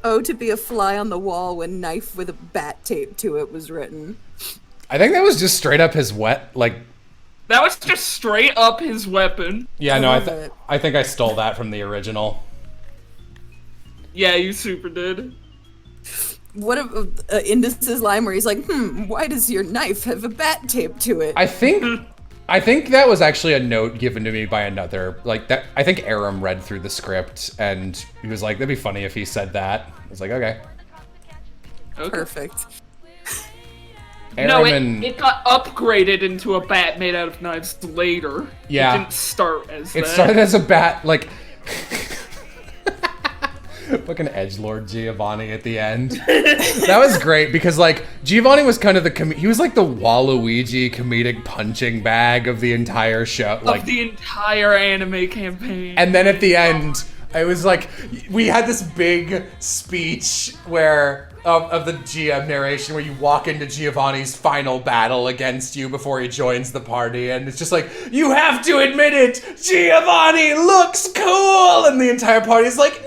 Oh, to be a fly on the wall when knife with a bat taped to it was written. I think that was just straight up his like... That was just straight up his weapon. Yeah, no, I think I stole that from the original. Yeah, you super did. What if Indus's line where he's like, why does your knife have a bat taped to it? I think that was actually a note given to me by another, like, that. I think Aram read through the script, and he was like, that'd be funny if he said that. I was like, okay. Perfect. No, it got upgraded into a bat made out of knives later. Yeah. It didn't start as that. It started as a bat, like... Fucking edgelord Giovanni at the end. That was great because, like, Giovanni was kind of he was like the Waluigi comedic punching bag of the entire show, like of the entire anime campaign. And then at the end, I was like, we had this big speech where of the GM narration where you walk into Giovanni's final battle against you before he joins the party, and it's just like, you have to admit it, Giovanni looks cool, and the entire party's like, no!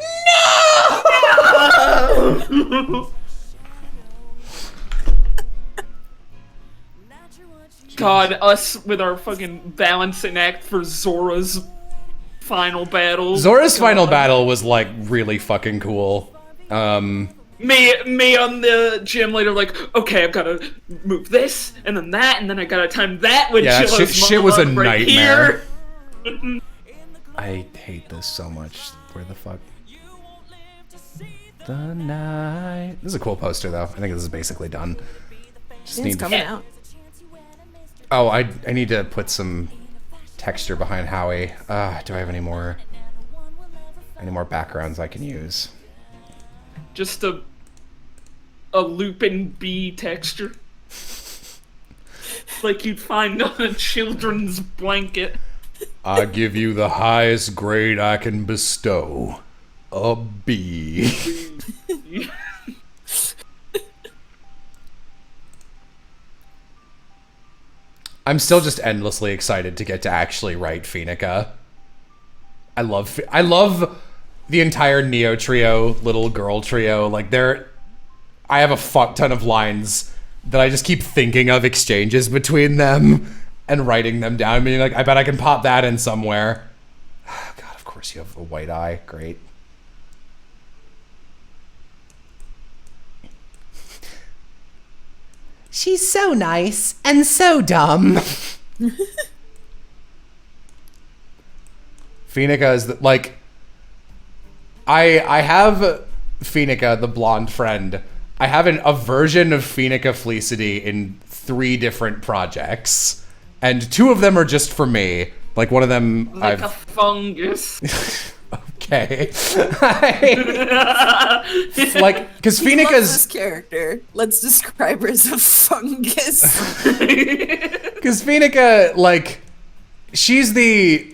God, us with our fucking balancing act for Zora's final battle. Zora's final battle was like really fucking cool. Me on the gym later, like, okay, I've got to move this, and then that, and then I gotta time that with Jill's shit was a right nightmare. Here. I hate this so much. Where the fuck? The night. This is a cool poster, though. I think this is basically done. Just It's coming out. Oh, I need to put some texture behind Howie. Do I have any more backgrounds I can use? Just a Lupin bee texture. Like you'd find on a children's blanket. I give you the highest grade I can bestow. A B. I'm still just endlessly excited to get to actually write Phoenica. I love the entire Neo trio, little girl trio. Like I have a fuck ton of lines that I just keep thinking of exchanges between them and writing them down. Being like, I bet I can pop that in somewhere. God, of course you have a white eye. Great. She's so nice and so dumb. Phoenica is like, I have Phoenica, the blonde friend. I have a version of Phoenica Felicity in 3 different projects, and 2 of them are just for me. Like one of them, like a fungus. Okay. Like, because Phoenica's this character. Let's describe her as a fungus. Because Phoenica, like, she's the,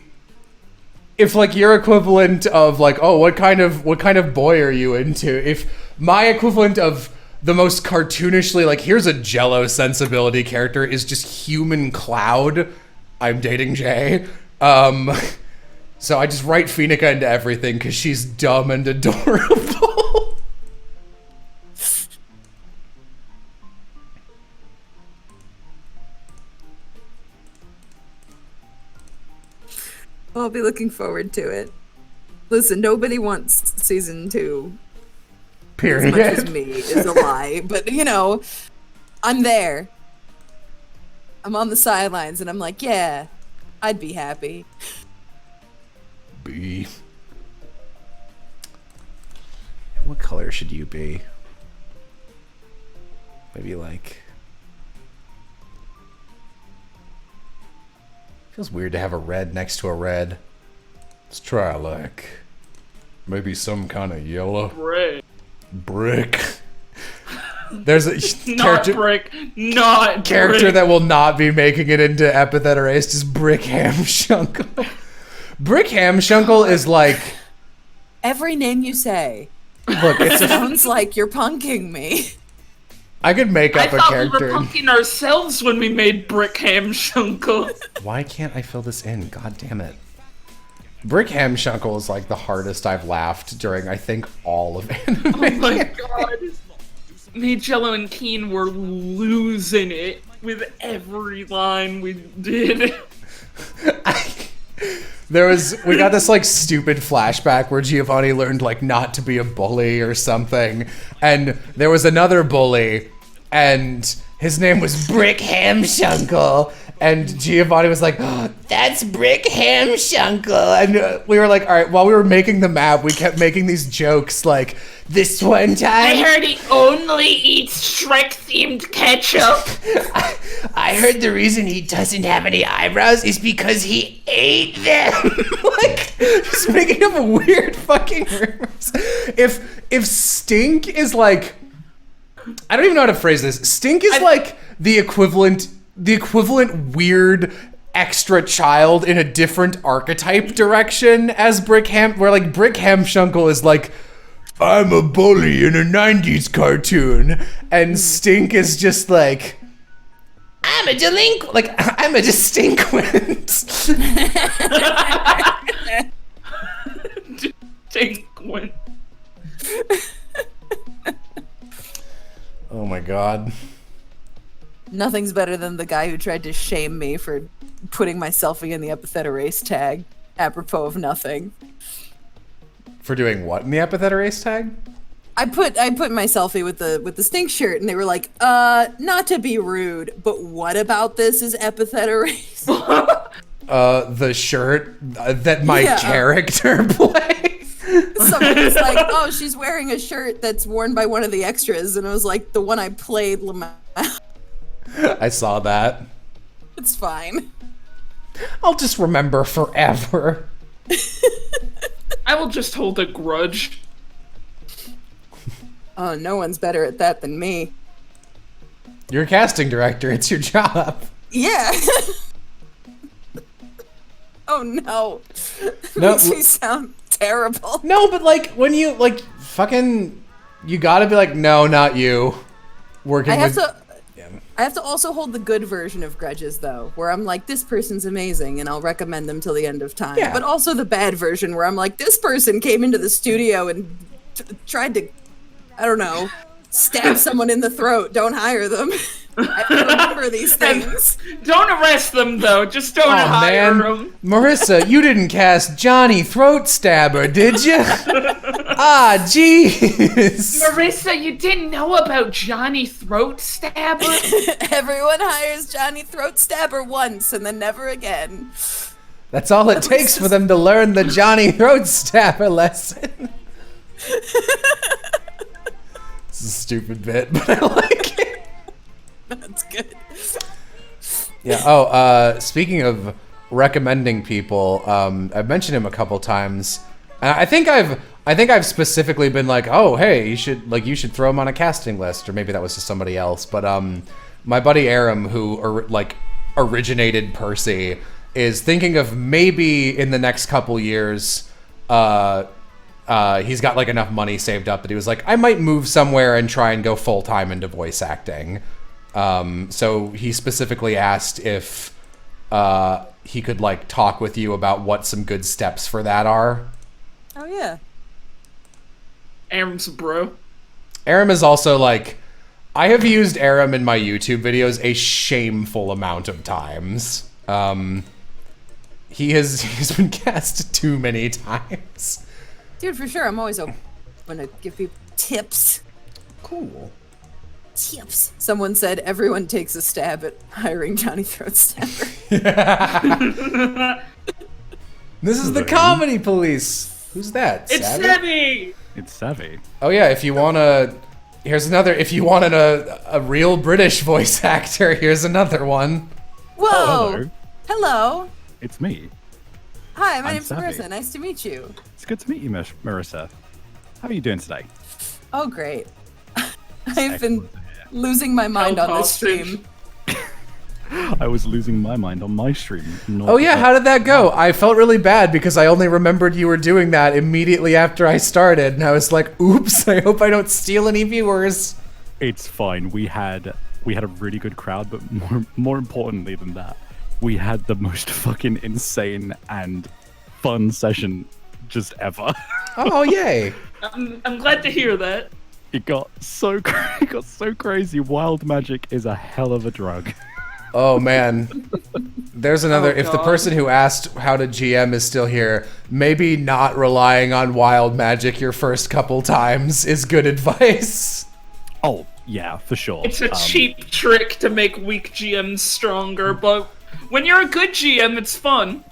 if like your equivalent of like, oh, what kind of boy are you into? If my equivalent of the most cartoonishly, like, here's a Jello sensibility character is just Human Cloud, I'm dating Jay. So I just write Phoenica into everything because she's dumb and adorable. I'll be looking forward to it. Listen, nobody wants season 2. Period. As much as me is a lie, but you know, I'm there. I'm on the sidelines, and I'm like, yeah, I'd be happy. B. What color should you be? Maybe like... Feels weird to have a red next to a red. Let's try like... maybe some kind of yellow. Brick. There's a not character that will not be making it into Epithet or Ace, just Brick Hamshunkle. Brick Hamshunkle is like... Every name you say. Look, it sounds like you're punking me. I could make up a character. We were punking ourselves when we made Brick Hamshunkle. Why can't I fill this in? God damn it. Brick Hamshunkle is like the hardest I've laughed during, I think, all of anime. Oh my god. Me, Jello, and Keen were losing it with every line we did. We got this like stupid flashback where Giovanni learned like not to be a bully or something, and there was another bully, and his name was Brick Hamshunkle, and Giovanni was like, oh, "That's Brick Hamshunkle," and we were like, "All right." While we were making the map, we kept making these jokes like, "This one time, I heard he only eats Shrek-themed ketchup." I heard the reason he doesn't have any eyebrows is because he ate them." Like, just making up weird fucking rumors. If Stink is like, I don't even know how to phrase this. Stink is like the equivalent weird extra child in a different archetype direction as Brick where like Brick Hamshunkle is like, I'm a bully in a 90s cartoon, and Stink is just like, I'm a delinquent, like, I'm a distinquent. Distinquent. Oh my god. Nothing's better than the guy who tried to shame me for putting my selfie in the Epithet erase tag, apropos of nothing. For doing what in the Epithet erase tag? I put my selfie with the Stink shirt, and they were like, not to be rude, but what about this is Epithet erase? The shirt that my character plays. Someone was like, oh, she's wearing a shirt that's worn by one of the extras, and it was like the one I played. I saw that. It's fine. I'll just remember forever. I will just hold a grudge. Oh, no one's better at that than me. You're a casting director. It's your job. Yeah. Oh no. No, Makes me sound terrible. No, but like when you like fucking, you gotta be like, no, not you. Working I have with. to. I have to also hold the good version of grudges, though, where I'm like, this person's amazing, and I'll recommend them till the end of time. Yeah. But also the bad version, where I'm like, this person came into the studio and tried to, I don't know, stab someone in the throat. Don't hire them. I have to remember these things. Don't arrest them, though. Just don't Oh hire man, them. Marissa, you didn't cast Johnny Throat Stabber, did you? Ah, jeez. Marissa, you didn't know about Johnny Throat Stabber? Everyone hires Johnny Throat Stabber once, and then never again. That's all it takes for them to learn the Johnny Throat Stabber lesson. It's a stupid bit, but I like it. That's good. Yeah. Oh, speaking of recommending people, I've mentioned him a couple times. I think I've specifically been like, oh, hey, you should throw him on a casting list, or maybe that was just somebody else. But my buddy Aram, who originated Percy, is thinking of maybe in the next couple years. He's got like enough money saved up that he was like, I might move somewhere and try and go full time into voice acting. So he specifically asked if he could like talk with you about what some good steps for that are. Oh yeah. Aram's a bro. Aram is also like, I have used Aram in my YouTube videos a shameful amount of times. He's been cast too many times. Dude, for sure. I'm always open to give people tips. Cool. Tips. Someone said everyone takes a stab at hiring Johnny Throat Stabber. This is the comedy police. Who's that? It's Savvy! It's Savvy. Oh yeah, if you wanna, here's another. If you wanted a real British voice actor, here's another one. Whoa! hello. Hello. It's me. Hi, my I'm name's Savvy. Marissa. Nice to meet you. It's good to meet you, Marissa. How are you doing today? Oh, great. I've been losing my mind on this stream. I was losing my mind on my stream. Oh yeah, how did that go? I felt really bad because I only remembered you were doing that immediately after I started, and I was like, oops, I hope I don't steal any viewers. It's fine. We had a really good crowd, but more importantly than that, we had the most fucking insane and fun session just ever. Oh, yay. I'm glad to hear that. It got so crazy. Wild magic is a hell of a drug. Oh, man. There's another. Oh, if the God. person who asked how to GM is still here, maybe not relying on wild magic your first couple times is good advice. Oh, yeah, for sure. It's a cheap trick to make weak GMs stronger, but when you're a good GM, it's fun.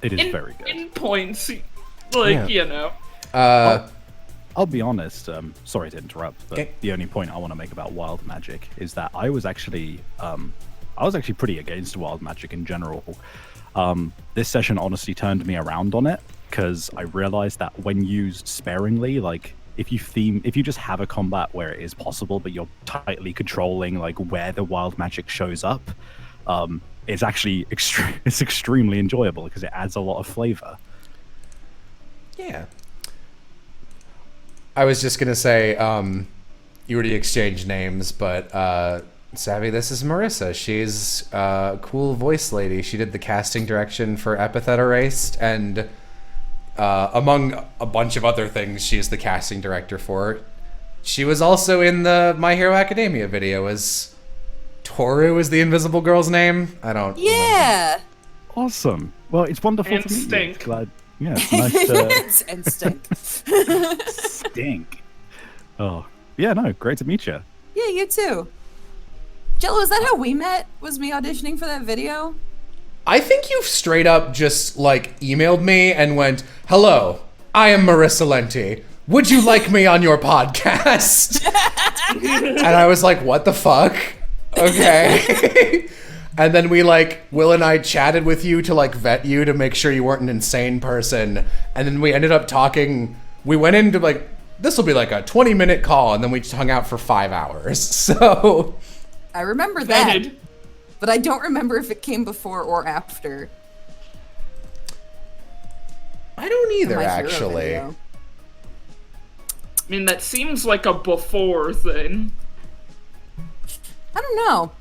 It is very good. In points, like, Yeah. you know. I'll be honest, sorry to interrupt, but Okay. the only point I want to make about wild magic is that I was actually pretty against wild magic in general. This session honestly turned me around on it, because I realized that when used sparingly, like, if you just have a combat where it is possible, but you're tightly controlling, like, where the wild magic shows up, it's actually it's extremely enjoyable, because it adds a lot of flavor. Yeah. I was just gonna say, you already exchanged names, but Savvy, this is Marissa. She's a cool voice lady. She did the casting direction for Epithet Erased, and among a bunch of other things, she's the casting director for. She was also in the My Hero Academia video as Toru is the invisible girl's name. I don't remember. Yeah. Awesome. Well, it's wonderful And to meet you. stink. It's glad. Yeah, it's nice to It's instinct. stink. Oh, yeah, no, great to meet you. Yeah, you too. Jello, is that how we met? Was me auditioning for that video? I think you straight up just, like, emailed me and went, "Hello, I am Marissa Lenti. Would you like me on your podcast?" And I was like, "What the fuck?" Okay. And then we, like, Will and I chatted with you to, like, vet you to make sure you weren't an insane person. And then we ended up talking. We went into, like, this will be like a 20-minute call, and then we just hung out for 5 hours. So I remember that, Vetted. but I don't remember if it came before or after. I don't either, My Hero actually. video. I mean, that seems like a before thing. I don't know.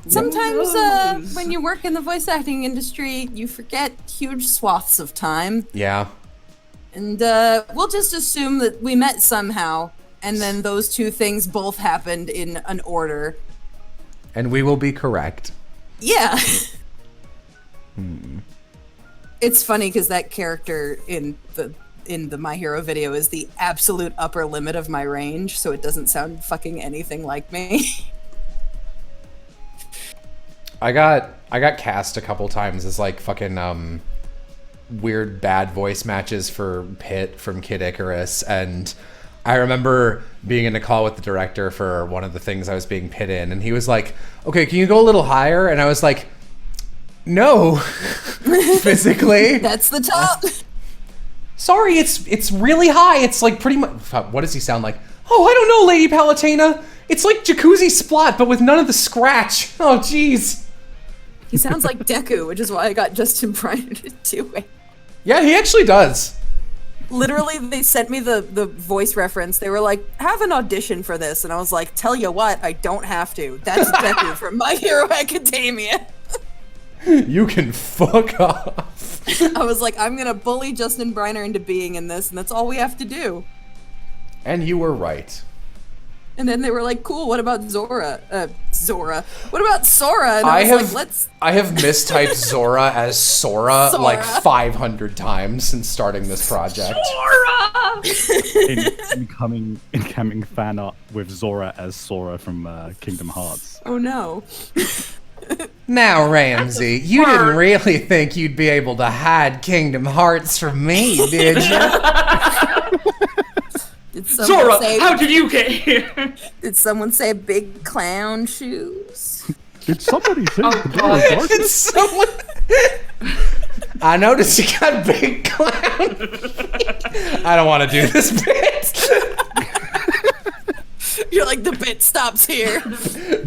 Sometimes knows? when you work in the voice acting industry, you forget huge swaths of time. Yeah. And we'll just assume that we met somehow, and then those two things both happened in an order. And we will be correct. Yeah. It's funny because that character in the My Hero video is the absolute upper limit of my range, so it doesn't sound fucking anything like me. I got cast a couple times as, like, fucking weird bad voice matches for Pit from Kid Icarus, and I remember being in a call with the director for one of the things I was being Pit in, and he was like, "Okay, can you go a little higher?" And I was like, "No." Physically. That's the top. Sorry, it's really high. It's like pretty much. What does he sound like? Oh, I don't know, Lady Palutena. It's like Jacuzzi Splot, but with none of the scratch. Oh, jeez. He sounds like Deku, which is why I got Justin Briner to do it. Yeah, he actually does. Literally, they sent me the voice reference. They were like, have an audition for this. And I was like, tell you what, I don't have to. That's Deku from My Hero Academia. You can fuck off. I was like, I'm going to bully Justin Briner into being in this, and that's all we have to do. And you were right. And then they were like, cool, what about Zora? Zora. What about Sora? And I was like, let's... I have mistyped Zora as Sora like Sora. 500 times since starting this project. Zora! Incoming fan art with Zora as Sora from Kingdom Hearts. Oh no. Now, Ramsey, you didn't really think you'd be able to hide Kingdom Hearts from me, did you? Did someone Zora, say, how did you get here? Did someone say big clown shoes? Did somebody say the door God. is dark? Did someone... I noticed you got big clown. I don't want to do this bit. You're like, the bit stops here.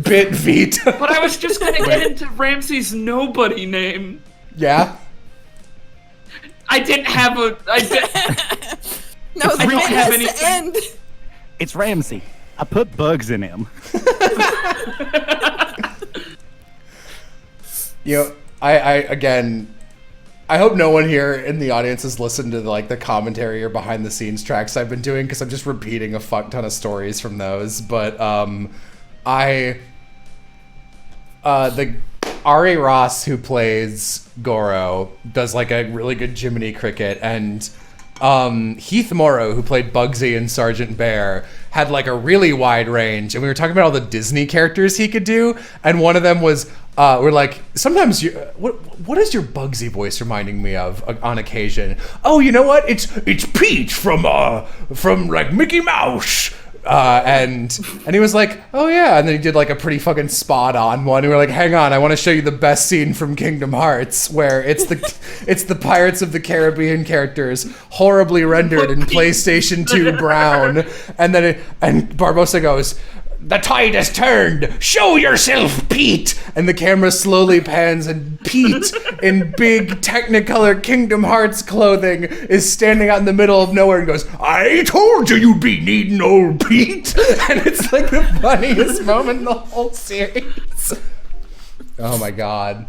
Bit veto. But I was just gonna get into Ramsey's nobody name. Yeah? I didn't have a. No, the I bit don't have has anything. to end. It's Ramsey. I put bugs in him. You know, I again, I hope no one here in the audience has listened to like the commentary or behind the scenes tracks I've been doing, because I'm just repeating a fuck ton of stories from those. But the Ari Ross, who plays Goro, does like a really good Jiminy Cricket, and Heath Morrow, who played Bugsy in Sergeant Bear, had like a really wide range, and we were talking about all the Disney characters he could do, and one of them was we're like, sometimes you what is your Bugsy voice reminding me of on occasion? Oh, you know what? It's Pete from like Mickey Mouse. And he was like, oh yeah, and then he did like a pretty fucking spot on one. And we were like, hang on, I want to show you the best scene from Kingdom Hearts, where it's the Pirates of the Caribbean characters horribly rendered in PlayStation 2 brown, and then and Barbossa goes, the tide has turned. Show yourself, Pete. And the camera slowly pans, and Pete, in big Technicolor Kingdom Hearts clothing, is standing out in the middle of nowhere and goes, I told you you'd be needing old Pete. And it's like the funniest moment in the whole series. Oh my god.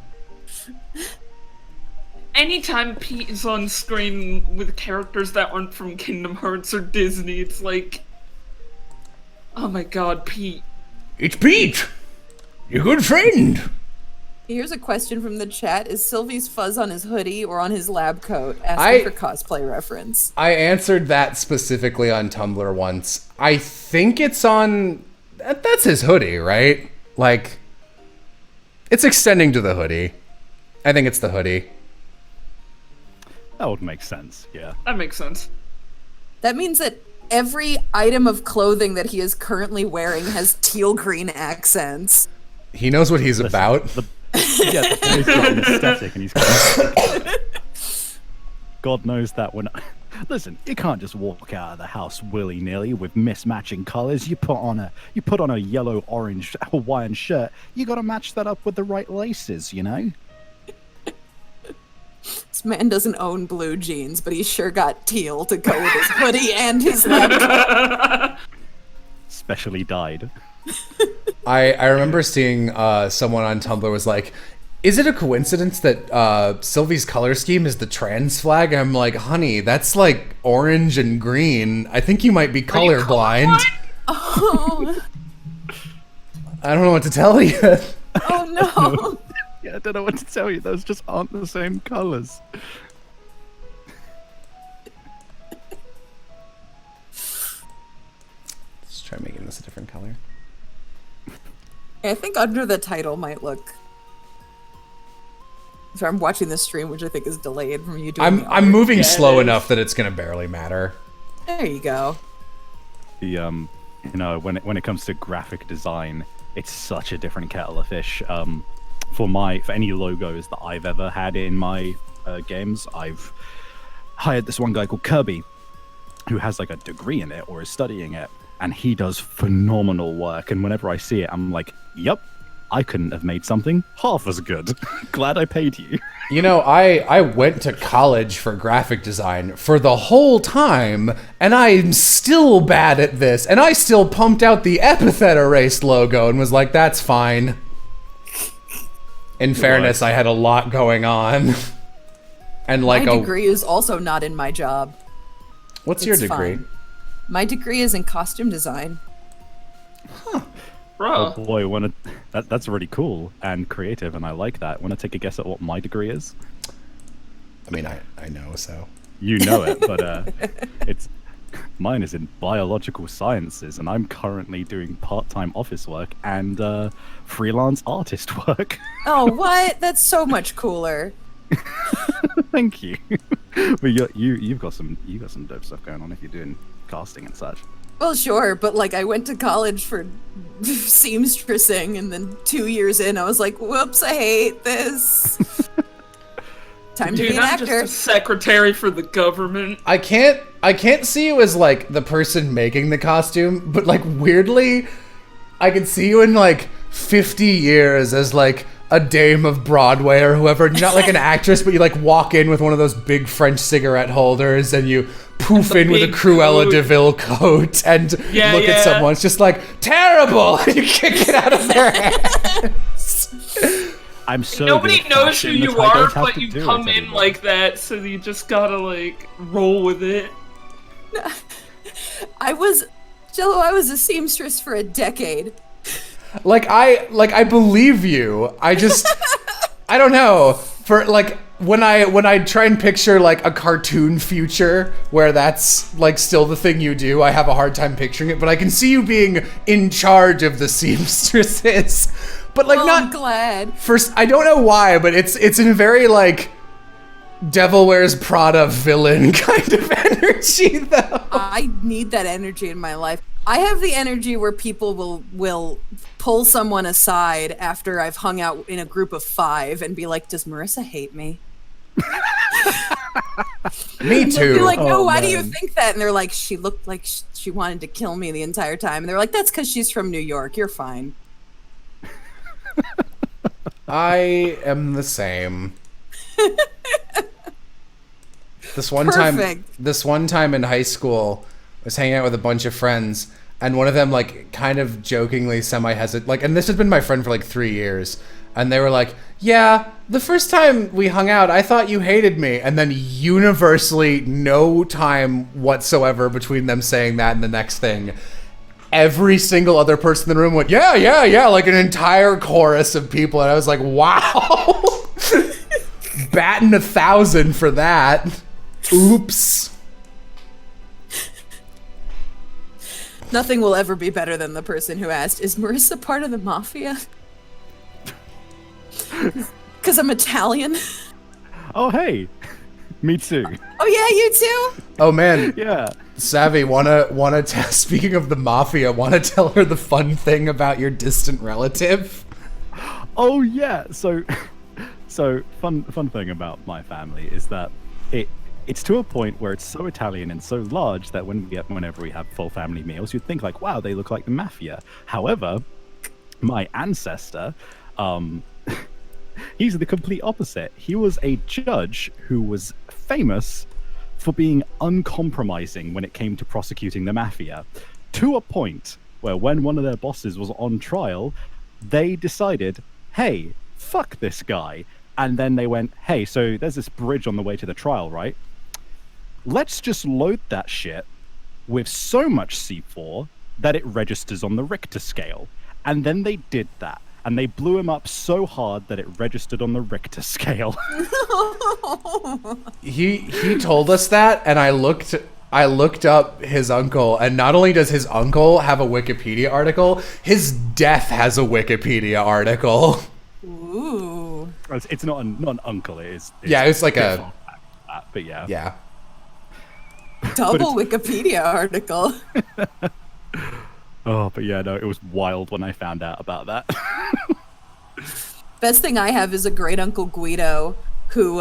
Anytime Pete is on screen with characters that aren't from Kingdom Hearts or Disney, it's like, oh my god, Pete. It's Pete! Your good friend! Here's a question from the chat. Is Sylvie's fuzz on his hoodie or on his lab coat? Asking for cosplay reference. I answered that specifically on Tumblr once. I think it's on... That's his hoodie, right? Like, it's extending to the hoodie. I think it's the hoodie. That would make sense, yeah. That makes sense. That means that every item of clothing that he is currently wearing has teal green accents. He knows what he's about. Yeah, he's got an aesthetic, and he's God knows that when... Listen, you can't just walk out of the house willy-nilly with mismatching colors. You put on a yellow-orange Hawaiian shirt. You gotta match that up with the right laces, you know? This man doesn't own blue jeans, but he's sure got teal to go with his hoodie and his laptop. Specially dyed. I remember seeing someone on Tumblr was like, is it a coincidence that Sylvie's color scheme is the trans flag? I'm like, honey, that's like orange and green. I think you might be colorblind. Oh. I don't know what to tell you. Oh no. Yeah, I don't know what to tell you. Those just aren't the same colors. Let's try making this a different color. I think under the title might look... So I'm watching this stream, which I think is delayed from you doing I'm moving slow enough that it's gonna barely matter. There you go. The you know, when it comes to graphic design, it's such a different kettle of fish. For any logos that I've ever had in my games, I've hired this one guy called Kirby, who has like a degree in it or is studying it, and he does phenomenal work. And whenever I see it, I'm like, yep, I couldn't have made something half as good. Glad I paid you. You know, I went to college for graphic design for the whole time, and I'm still bad at this, and I still pumped out the Epithet erased logo and was like, that's fine. In fairness, I had a lot going on. And like my degree is also not in my job. What's your degree? Fine. My degree is in costume design. Huh. Bro. Oh boy, that's really cool and creative, and I like that. Want to take a guess at what my degree is? I mean, I know, so. You know it, but mine is in biological sciences, and I'm currently doing part-time office work and freelance artist work. Oh, what? That's so much cooler. Thank you. But you've got some dope stuff going on if you're doing casting and such. Well, sure, but like I went to college for seamstressing, and then 2 years in, I was like, "Whoops, I hate this." Time to be an actor. Just a secretary for the government. I can't see you as like the person making the costume, but like weirdly, I can see you in like 50 years as like a dame of Broadway or whoever. You're not like an actress, but you like walk in with one of those big French cigarette holders and you poof in with a Cruella coat. de Vil coat and look at someone. It's just like, terrible! You kick it out of their hands. I'm so Nobody good at knows who fashion, you that's why I are, don't have but to you do come it in anymore. like that, so you just gotta like roll with it. I was a seamstress for a decade. I believe you. I just I don't know. For like when I try and picture like a cartoon future where that's like still the thing you do, I have a hard time picturing it, but I can see you being in charge of the seamstresses. But like I'm not glad. first I don't know why, but it's in a very like Devil Wears Prada villain kind of energy though. I need that energy in my life. I have the energy where people will pull someone aside after I've hung out in a group of 5 and be like, "Does Marissa hate me?" Me They'll too. be like, "No, Oh, why do you man. think that?" And they're like, "She looked like she wanted to kill me the entire time." And they're like, "That's because she's from New York. You're fine." I am the same. This one time in high school, I was hanging out with a bunch of friends, and one of them like kind of jokingly semi-hesitant, like, and this has been my friend for like 3 years, and they were like, "Yeah, the first time we hung out, I thought you hated me," and then universally, no time whatsoever between them saying that and the next thing, every single other person in the room went, yeah, like an entire chorus of people, and I was like, wow. Batting 1,000 for that. Oops. Nothing will ever be better than the person who asked, "Is Marissa part of the mafia?" Because I'm Italian. Oh, hey. Me too. Oh yeah, you too? Oh man, Yeah. Savvy, wanna speaking of the mafia, wanna tell her the fun thing about your distant relative? Oh yeah. So fun thing about my family is that it's to a point where it's so Italian and so large that whenever we have full family meals, you'd think like, wow, they look like the mafia. However, my ancestor, he's the complete opposite. He was a judge who was famous for being uncompromising when it came to prosecuting the mafia, to a point where when one of their bosses was on trial, they decided, hey, fuck this guy. And then they went, hey, so there's this bridge on the way to the trial, right? Let's just load that shit with so much C4 that it registers on the Richter scale. And then they did that. And they blew him up so hard that it registered on the Richter scale. He told us that, and I looked up his uncle, and not only does his uncle have a Wikipedia article, his death has a Wikipedia article. Ooh. It's not an uncle, it's Yeah, it's like bit a far back from that, but yeah. yeah. Double Wikipedia article. Oh, but yeah, no, it was wild when I found out about that. Best thing I have is a great uncle Guido who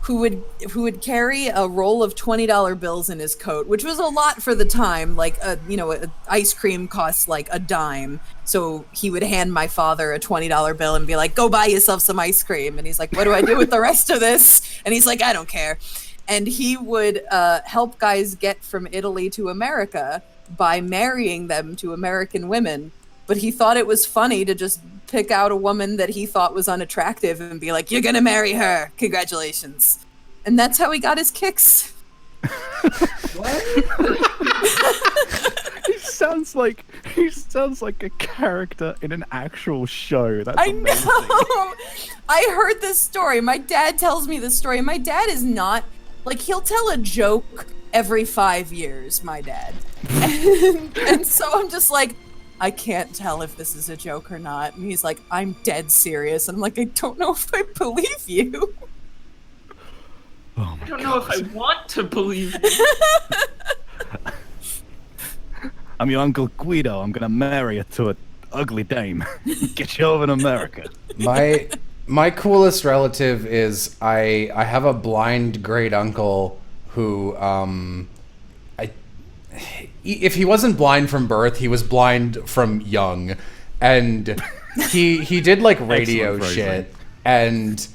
would carry a roll of $20 bills in his coat, which was a lot for the time. Like ice cream costs like a dime, so he would hand my father a $20 bill and be like, "Go buy yourself some ice cream." And he's like, "What do I do with the rest of this?" And he's like, "I don't care." And he would help guys get from Italy to America by marrying them to American women. But he thought it was funny to just pick out a woman that he thought was unattractive and be like, "You're gonna marry her. Congratulations." And that's how he got his kicks. He sounds like a character in an actual show. That's I amazing. know. I heard this story. My dad tells me this story. My dad is not like, he'll tell a joke every 5 years, my dad. And so I'm just like, I can't tell if this is a joke or not. And he's like, "I'm dead serious." And I'm like, I don't know if I believe you. Oh my I don't know if I want to believe you. I'm your Uncle Guido. I'm gonna marry you to an ugly dame. Get you over in America. My coolest relative is I have a blind great uncle who if he wasn't blind from birth, he was blind from young, and he did like radio Excellent phrasing. shit, and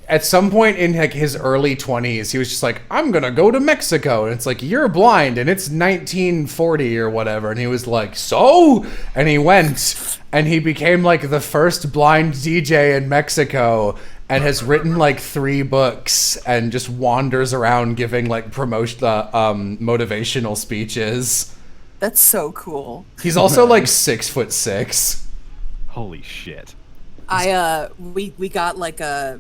at some point in like his early 20s, he was just like, I'm gonna go to Mexico. And it's like, you're blind and it's 1940 or whatever. And he was like, so? And he went and he became like the first blind DJ in Mexico and has written like 3 books and just wanders around giving like motivational speeches. That's so cool. He's also like 6'6". Holy shit. We got like a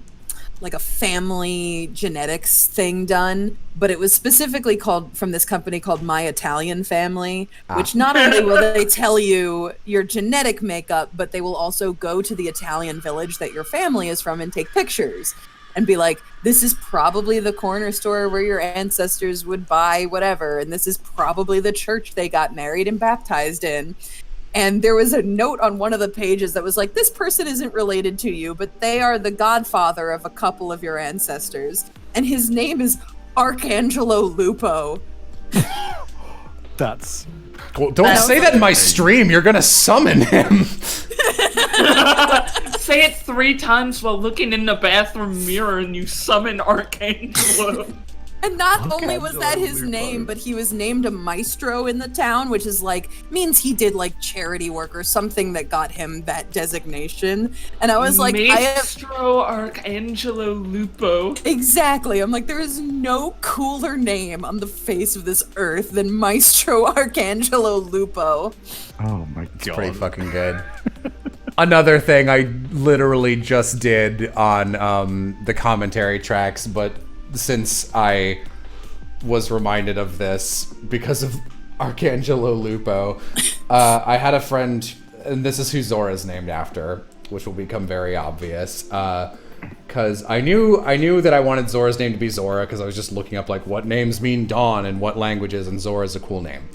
family genetics thing done, but it was specifically called from this company called My Italian Family, which not only will they tell you your genetic makeup, but they will also go to the Italian village that your family is from and take pictures and be like, this is probably the corner store where your ancestors would buy whatever, and this is probably the church they got married and baptized in. And there was a note on one of the pages that was like, this person isn't related to you, but they are the godfather of a couple of your ancestors. And his name is Arcangelo Lupo. That's... Well, don't say that in my stream. You're going to summon him. Say it 3 times while looking in the bathroom mirror and you summon Archangelo. And not only was that his name, but he was named a maestro in the town, which is like, means he did like charity work or something that got him that designation. And I was like, Maestro Arcangelo Lupo. Exactly. I'm like, there is no cooler name on the face of this earth than Maestro Arcangelo Lupo. Oh my god. Pretty fucking good. Another thing I literally just did on the commentary tracks, but since I was reminded of this because of Arcangelo Lupo, I had a friend, and this is who Zora is named after, which will become very obvious, because I knew that I wanted Zora's name to be Zora because I was just looking up like what names mean dawn in what languages, and Zora is a cool name.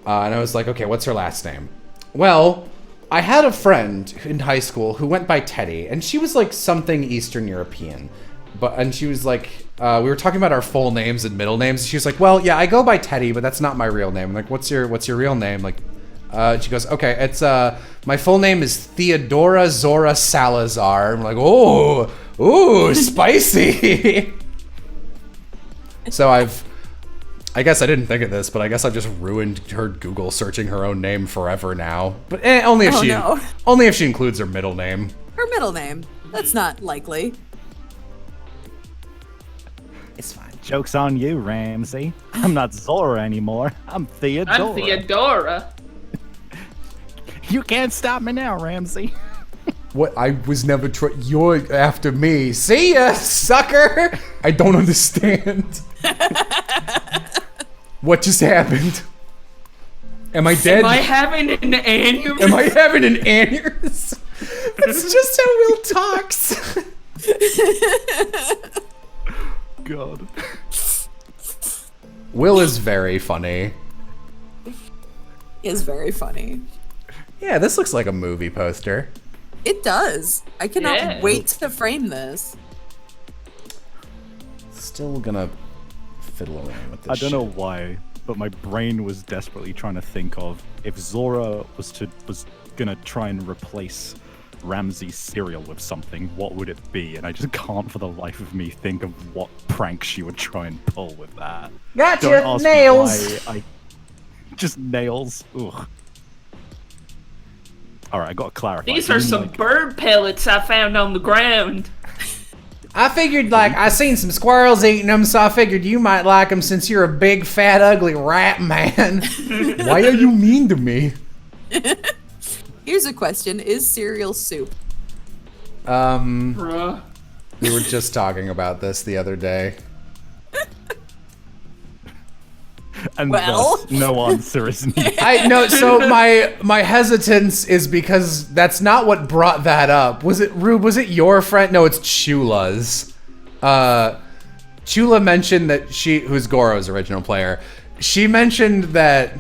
And I was like, okay, what's her last name? Well, I had a friend in high school who went by Teddy, and she was like something Eastern European. And she was like, we were talking about our full names and middle names. She was like, well, yeah, I go by Teddy, but that's not my real name. I'm like, what's your real name? Like, she goes, okay, it's, my full name is Theodora Zora Salazar. I'm like, ooh, spicy. So I guess I didn't think of this, but I guess I've just ruined her Google searching her own name forever now. But only if she includes her middle name. Her middle name. That's not likely. It's fine. Joke's on you, Ramsey. I'm not Zora anymore. I'm Theodora. I'm Theodora. You can't stop me now, Ramsey. What? I was never you're after me. See ya, sucker! I don't understand. What just happened? Am I dead? Am I having an aneurysm? Am I having an aneurysm? That's just how Will talks. God. Will is very funny. Is very funny. Yeah, this looks like a movie poster. It does. I cannot wait to frame this. Still gonna fiddle around with this. I don't know why, but my brain was desperately trying to think of if Zora was gonna try and replace Ramsey's cereal with something, what would it be? And I just can't for the life of me think of what prank she would try and pull with that. Gotcha, Don't ask nails. me why just nails. Ugh. Alright, I gotta clarify. These are some bird pellets I found on the ground. I figured, I seen some squirrels eating them, so I figured you might like them since you're a big, fat, ugly rat man. Why are you mean to me? Here's a question. Is cereal soup? Bruh. We were just talking about this the other day. And Well. thus, no answer is needed. I know, so my hesitance is because that's not what brought that up. Was it, Rube, was it your friend? No, it's Chula's. Chula mentioned that who's Goro's original player, she mentioned that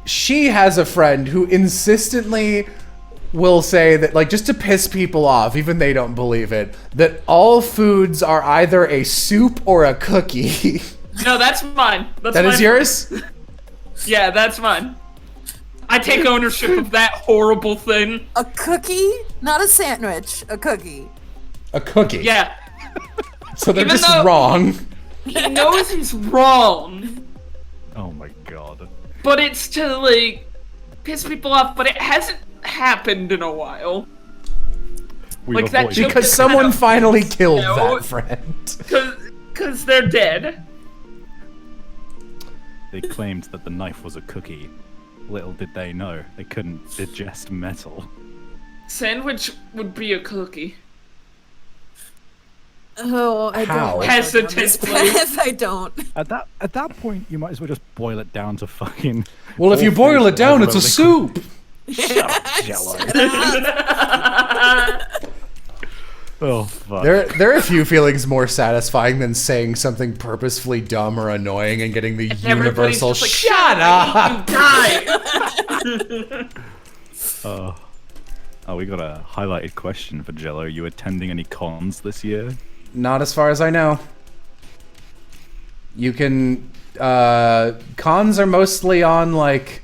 she has a friend who insistently will say that, just to piss people off, even they don't believe it, that all foods are either a soup or a cookie. No, that's mine. That is yours? Yeah, that's mine. I take ownership of that horrible thing. A cookie? Not a sandwich. A cookie. A cookie. Yeah. So they're Even just though- wrong. He knows he's wrong, Oh my god. but it's to, like, piss people off, but it hasn't happened in a while. We've Like that avoided joke Because is someone kind of- finally killed No. that friend. Cause they're dead. They claimed that the knife was a cookie. Little did they know, they couldn't digest metal. Sandwich would be a cookie. Oh, I How? don't want Has to to go down this take place. path. I don't. At that point, you might as well just boil it down to fucking. Well, if all you boil foods it down, that it's a have liquid- soup. Shut up, Jello. Oh fuck. There are a few feelings more satisfying than saying something purposefully dumb or annoying and getting the Everybody's universal just like, "shut up." You die. Oh, we got a highlighted question for Jello. You attending any cons this year? Not as far as I know. You can cons are mostly on like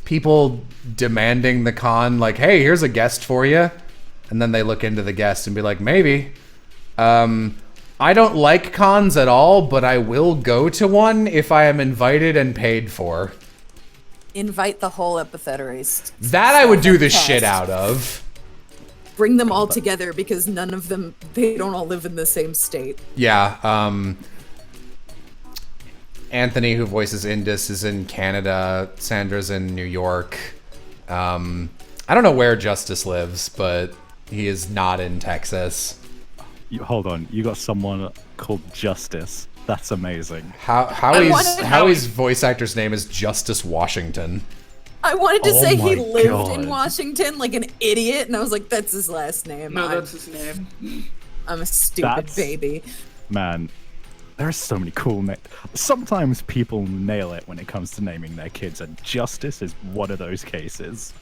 people demanding the con, like, hey, here's a guest for you, and then they look into the guest and be like, maybe. I don't like cons at all, but I will go to one if I am invited and paid for. Invite the whole Epithet race. That I would do the Cast. shit out of. Bring them all together because none of them, they don't all live in the same state. Yeah, Anthony, who voices Indus, is in Canada. Sandra's in New York. I don't know where Justice lives, but he is not in Texas. Hold on, you got someone called Justice. That's amazing. Howie's voice actor's name is Justice Washington. I wanted to Oh say he my lived God. in Washington like an idiot, and I was like, that's his last name. No, I'm, that's his name. I'm a stupid That's- baby. Man, there are so many cool names. Sometimes people nail it when it comes to naming their kids, and Justice is one of those cases.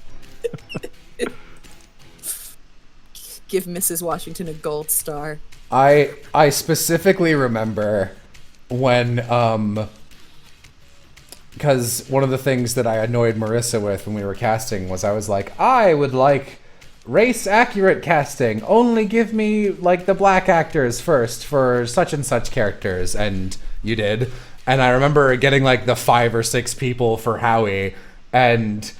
Give Mrs. Washington a gold star. I specifically remember when because one of the things that I annoyed Marissa with when we were casting was I was like, I would like race accurate casting. Only give me like the black actors first for such and such characters, and you did. And I remember getting like the 5 or 6 people for Howie, and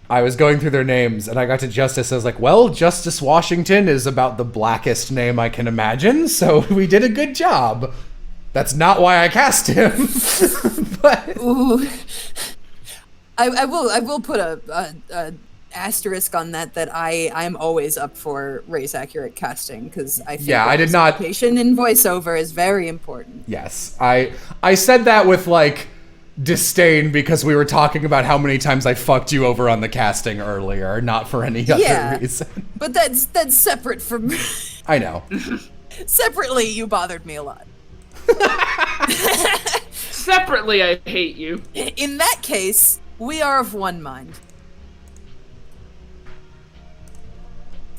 I was going through their names, and I got to Justice. I was like, well, Justice Washington is about the blackest name I can imagine, so we did a good job. That's not why I cast him. But Ooh. I will put a asterisk on that I'm always up for race accurate casting because I think Yeah, I did not- representation in voiceover is very important. yes, I said that with like disdain because we were talking about how many times I fucked you over on the casting earlier, not for any other Yeah. reason. But that's separate from I know. separately you bothered me a lot. Separately, I hate you. In that case, we are of one mind.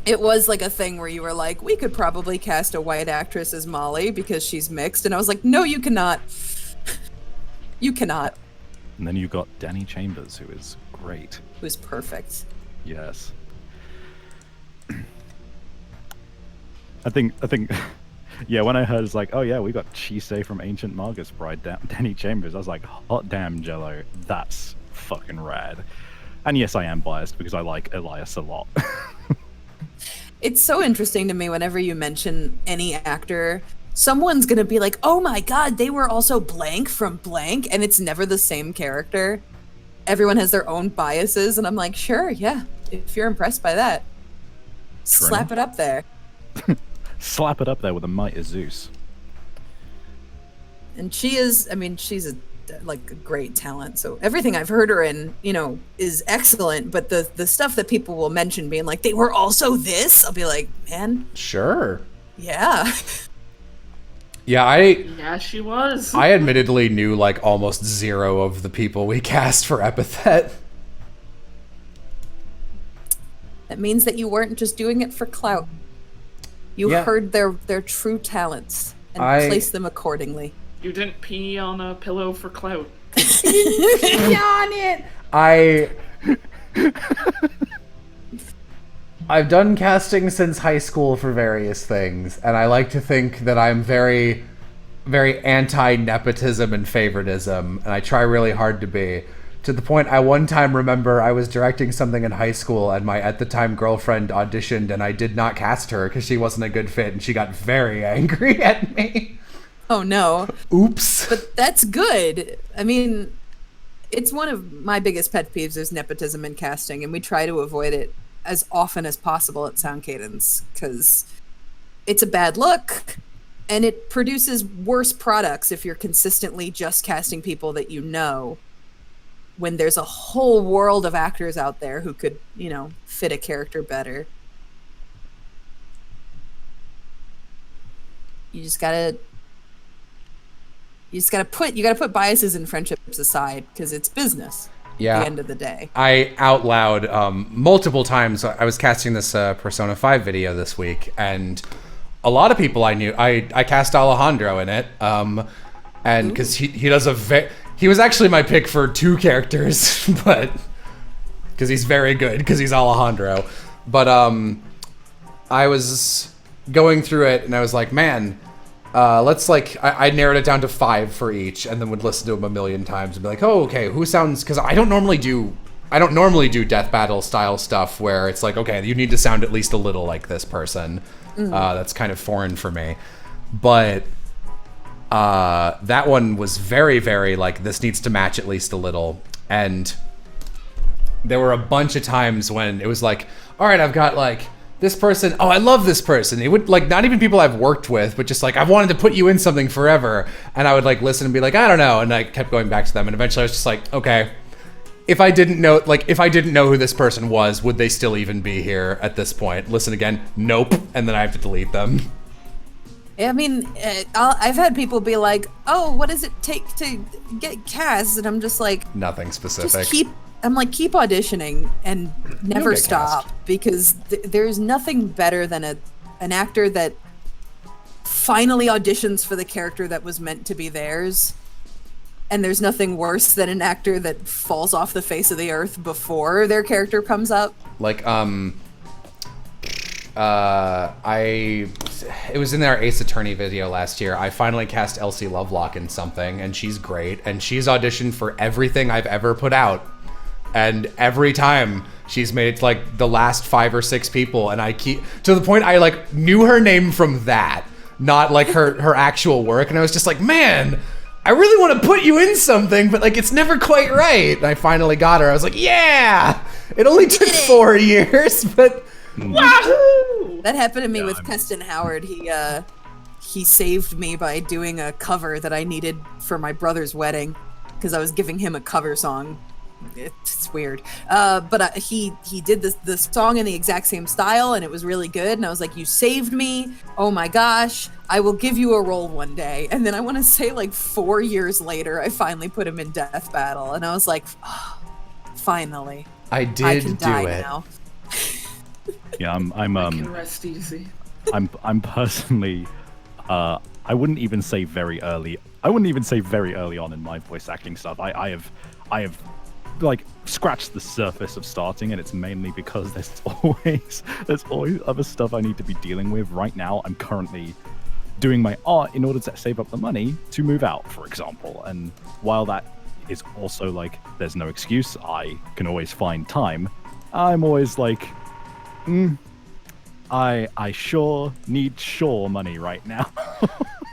It was like a thing where you were like, we could probably cast a white actress as Molly because she's mixed, and I was like, no, you cannot. You cannot. And then you got Danny Chambers, who is great. It was perfect. Yes. I think, yeah, when I heard it's like, oh yeah, we got Chisei from Ancient Margus Bride, Danny Chambers, I was like, hot damn, Jello, that's fucking rad. And yes, I am biased because I like Elias a lot. It's so interesting to me whenever you mention any actor, someone's gonna be like, oh my god, they were also blank from blank, and it's never the same character. Everyone has their own biases, and I'm like, sure, yeah, if you're impressed by that, slap it up there. Slap it up there with a mighty Zeus. And she is, I mean, she's a great talent. So everything I've heard her in, is excellent. But the stuff that people will mention being like, they were also this, I'll be like, man, Sure. yeah. Yeah, Yeah, she was. I admittedly knew like almost 0 of the people we cast for Epithet. That means that you weren't just doing it for clout. You Yeah. heard their true talents and placed them accordingly. You didn't pee on a pillow for clout. I've done casting since high school for various things, and I like to think that I'm very very anti-nepotism and favoritism, and I try really hard to be. To the point I one time remember I was directing something in high school and my at-the-time girlfriend auditioned and I did not cast her because she wasn't a good fit and she got very angry at me. Oh no. Oops. But that's good. I mean, it's one of my biggest pet peeves is nepotism in casting, and we try to avoid it as often as possible at Sound Cadence because it's a bad look and it produces worse products if you're consistently just casting people that you know, when there's a whole world of actors out there who could, fit a character better. You gotta put biases and friendships aside because it's business. Yeah. At the end of the day. I out loud multiple times. I was casting this Persona 5 video this week, and a lot of people I knew. I cast Alejandro in it, and because he does he was actually my pick for 2 characters, but because he's very good, because he's Alejandro. But I was going through it, and I was like, man, let's I narrowed it down to 5 for each, and then would listen to them a million times and be like, oh, okay, who sounds? Because I don't normally do death battle style stuff where it's like, okay, you need to sound at least a little like this person. That's kind of foreign for me, but. That one was very, very this needs to match at least a little. And there were a bunch of times when it was like, all right, I've got this person. Oh, I love this person. It would not even people I've worked with, but just I've wanted to put you in something forever. And I would listen and be like, I don't know. And I kept going back to them. And eventually I was just like, okay, if I didn't know who this person was, would they still even be here at this point? Listen again. Nope. And then I have to delete them. I mean, I've had people be like, "Oh, what does it take to get cast?" And I'm just like, nothing specific. Just keep auditioning and never stop cast. Because there's nothing better than an actor that finally auditions for the character that was meant to be theirs. And there's nothing worse than an actor that falls off the face of the earth before their character comes up. It was in our Ace Attorney video last year. I finally cast Elsie Lovelock in something, and she's great, and she's auditioned for everything I've ever put out. And every time she's made it to the last 5 or 6 people, and I keep to the point I knew her name from that, not her actual work, and I was just like, man, I really want to put you in something, but it's never quite right. And I finally got her. I was like, yeah! It only took 4 years, but wahoo! That happened to me with Keston Howard. He saved me by doing a cover that I needed for my brother's wedding because I was giving him a cover song. It's weird, but he did the song in the exact same style, and it was really good. And I was like, "You saved me! Oh my gosh! I will give you a role one day." And then I want to say 4 years later, I finally put him in Death Battle, and I was like, oh, "Finally, I can do die it now." Yeah, I can rest easy. I'm personally, I wouldn't even say very early on in my voice acting stuff. I have scratched the surface of starting, and it's mainly because there's always other stuff I need to be dealing with. Right now, I'm currently doing my art in order to save up the money to move out, for example. And while that is also there's no excuse, I can always find time. I'm always I sure need money right now.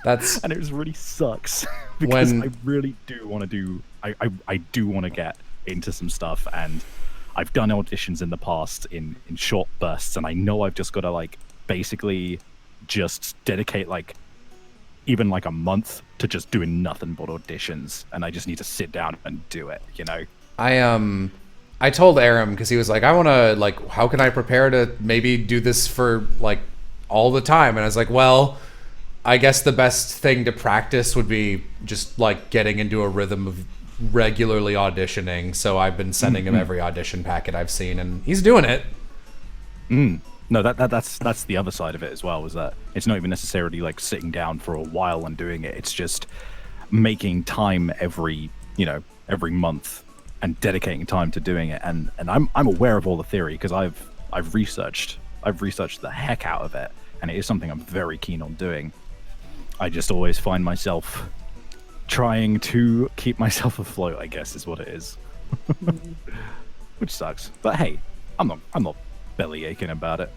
And it really sucks because I really do want to I do want to get into some stuff, and I've done auditions in the past in short bursts, and I know I've just got to basically just dedicate even a month to just doing nothing but auditions, and I just need to sit down and do it, I told Aram because he was like, I want to how can I prepare to maybe do this for all the time? And I was like, well, I guess the best thing to practice would be just getting into a rhythm of regularly auditioning. So I've been sending him every audition packet I've seen, and he's doing it. No, that's the other side of it as well, is that it's not even necessarily sitting down for a while and doing it. It's just making time every month and dedicating time to doing it. And I'm aware of all the theory because I've researched the heck out of it, and it is something I'm very keen on doing. I just always find myself trying to keep myself afloat, I guess is what it is. Which sucks. But hey, I'm not belly aching about it.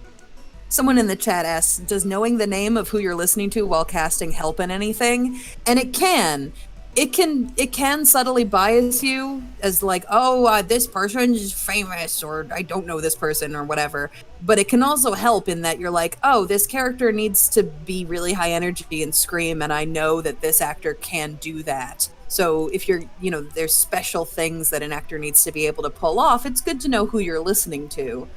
Someone in the chat asks, does knowing the name of who you're listening to while casting help in anything? And it can. It can subtly bias you as like, oh, this person is famous, or I don't know this person, or whatever. But it can also help in that you're like, oh, this character needs to be really high energy and scream, and I know that this actor can do that. So if you're, there's special things that an actor needs to be able to pull off, it's good to know who you're listening to.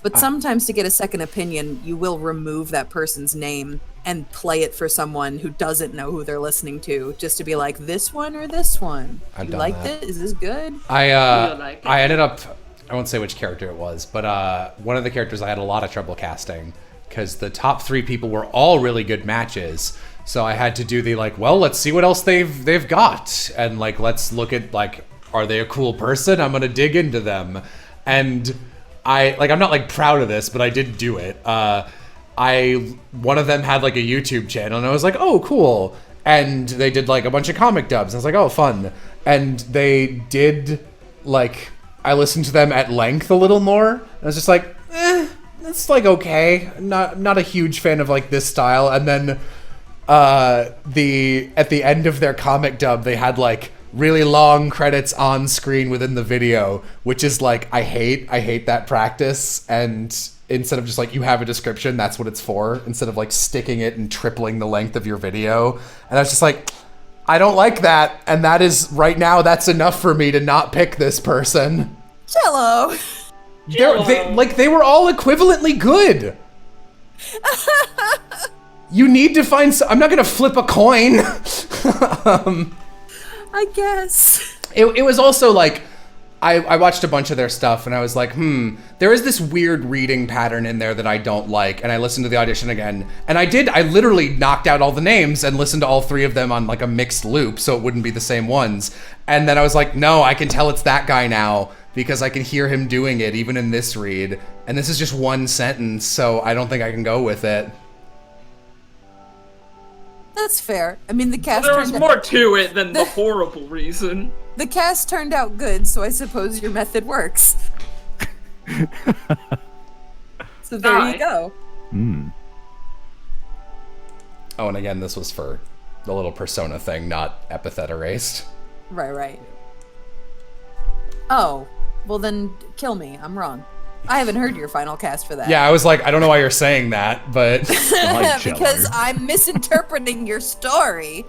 But sometimes to get a second opinion, you will remove that person's name and play it for someone who doesn't know who they're listening to, just to be like, this one or this one? I've You done like that. this? Is this good? I ended up, I won't say which character it was, but one of the characters I had a lot of trouble casting because the top 3 people were all really good matches. So I had to do the let's see what else they've got, and let's look at are they a cool person? I'm gonna dig into them, and I'm not proud of this, but I did do it. One of them had a YouTube channel, and I was like, oh, cool. And they did a bunch of comic dubs. I was like, oh, fun. And they did I listened to them at length a little more. I was just like, it's okay. Not a huge fan of this style. And then at the end of their comic dub, they had really long credits on screen within the video, which is I hate that practice. And instead of just you have a description, that's what it's for, instead of sticking it and tripling the length of your video. And I was just I don't like that, and that is right now that's enough for me to not pick this person. Jello! They were all equivalently good. You need to find I'm not gonna flip a coin. I guess. It was also I watched a bunch of their stuff and I was like, there is this weird reading pattern in there that I don't like. And I listened to the audition again. And I literally knocked out all the names and listened to all 3 of them on a mixed loop so it wouldn't be the same ones. And then I was like, no, I can tell it's that guy now because I can hear him doing it even in this read. And this is just one sentence, so I don't think I can go with it. That's fair. I mean, the cast There was more to it than the horrible reason. The cast turned out good, so I suppose your method works. So there you go. Oh, and again, this was for the little persona thing, not epithet erased. Right. Oh, well then kill me. I'm wrong. I haven't heard your final cast for that. Yeah, I was like, I don't know why you're saying that, but... Because I'm misinterpreting your story.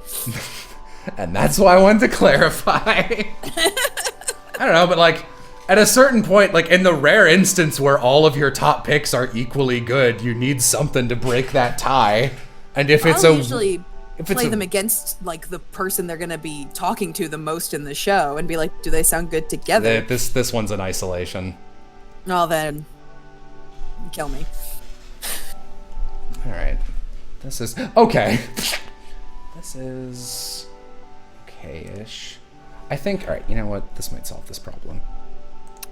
And that's why I wanted to clarify. I don't know, but at a certain point, in the rare instance where all of your top picks are equally good, you need something to break that tie. And if it's I'll usually play them against the person they're gonna be talking to the most in the show and be like, do they sound good together? This one's in isolation. Oh, then kill me. All right, this is okay. This is okay-ish. I think. All right, you know what? This might solve this problem.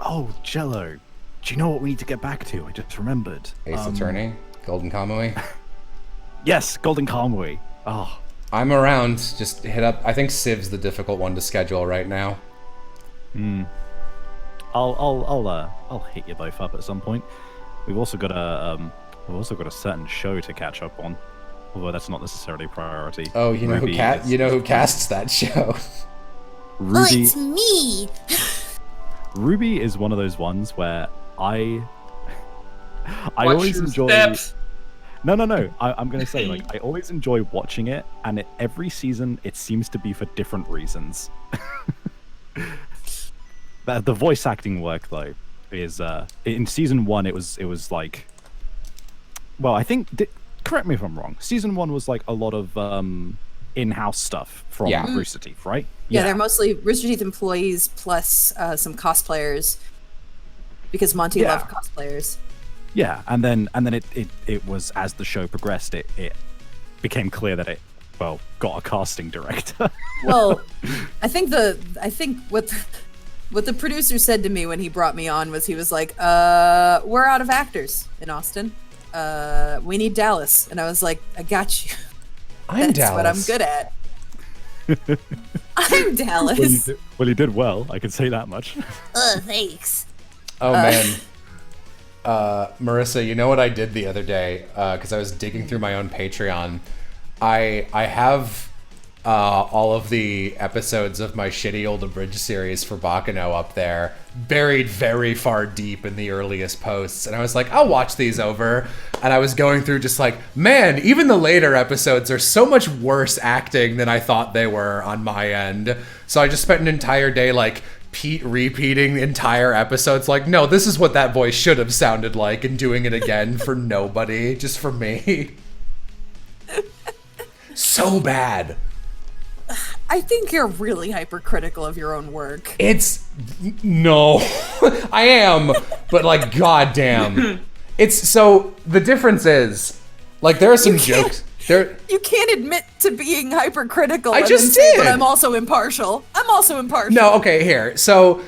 Oh, Jello. Do you know what we need to get back to? I just remembered. Ace Attorney, Golden Kamui. Yes, Golden Kamui. Oh. I'm around. Just hit up. I think Civ's the difficult one to schedule right now. I'll hit you both up at some point. We've also got a certain show to catch up on, although that's not necessarily a priority. Oh, you know who casts that show? Ruby. Oh, it's me. Ruby is one of those ones where I Watch always your enjoy. steps. No. I'm gonna say I always enjoy watching it, and every season it seems to be for different reasons. The voice acting work though is in season 1 it was well, I think correct me if I'm wrong. Season 1 was a lot of in-house stuff from Rooster Teeth, right? Yeah, they're mostly Rooster Teeth employees plus some cosplayers because Monty loved cosplayers. Yeah, and then it was, as the show progressed, it became clear that it got a casting director. Well, I think what the producer said to me when he brought me on was he was like, we're out of actors in Austin. We need Dallas. And I was like, I got you. I'm That's what I'm Dallas. good at. I'm Dallas. Well, you did well. I can say that much. Thanks. Oh man. Marissa, you know what I did the other day? Because I was digging through my own Patreon. I have all of the episodes of my shitty old abridged series for Baccano up there, buried very far deep in the earliest posts. And I was like, I'll watch these over. And I was going through just like, man, even the later episodes are so much worse acting than I thought they were on my end. So I just spent an entire day like Pete repeating the entire episodes like, no, this is what that voice should have sounded like, and doing it again for nobody, just for me. So bad. I think you're really hypercritical of your own work. No, I am, but like, goddamn. It's so, the difference is, like, there are some jokes. You can't admit to being hypercritical. I just say, did. But I'm also impartial. No, okay, here. So,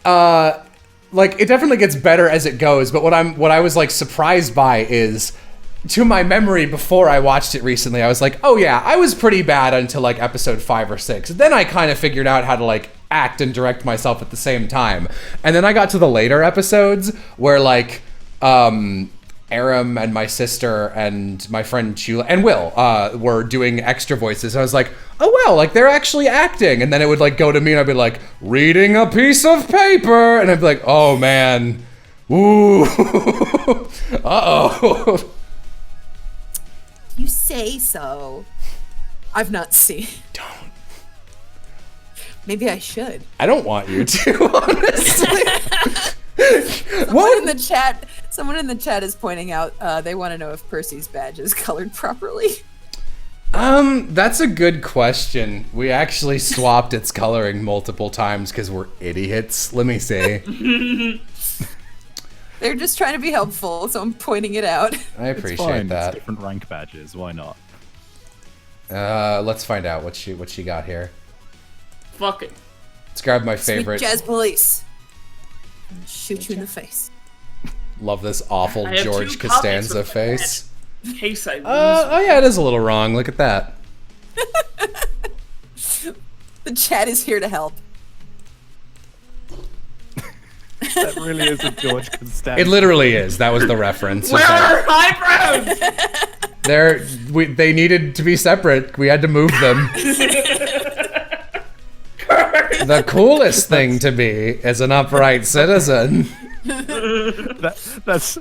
like, it definitely gets better as it goes, but what I was like surprised by is, to my memory before I watched it recently, I was like, oh yeah, I was pretty bad until like episode 5 or 6. Then I kind of figured out how to like act and direct myself at the same time. And then I got to the later episodes where like Aram and my sister and my friend Chula and Will were doing extra voices. I was like, oh well, like they're actually acting. And then it would like go to me and I'd be like, reading a piece of paper. And I'd be like, oh man, ooh, uh-oh. You say so. I've not seen. Don't. Maybe I should. I don't want you to, honestly. Someone in the chat is pointing out they want to know if Percy's badge is colored properly. That's a good question. We actually swapped its coloring multiple times because we're idiots. Let me see. They're just trying to be helpful, so I'm pointing it out. I It's appreciate fine. that. It's different rank badges. Why not? Let's find out what she got here. Fuck it. Let's grab my favorite. Sweet jazz police. Shoot you in the face. Love this awful I have George 2 copies Costanza of that. face. In case I lose. Oh yeah, it is a little wrong. Look at that. The chat is here to help. That really is a George Costanza. It literally is. That was the reference. Where are her eyebrows? They needed to be separate. We had to move them. The coolest thing to be is an upright citizen. That's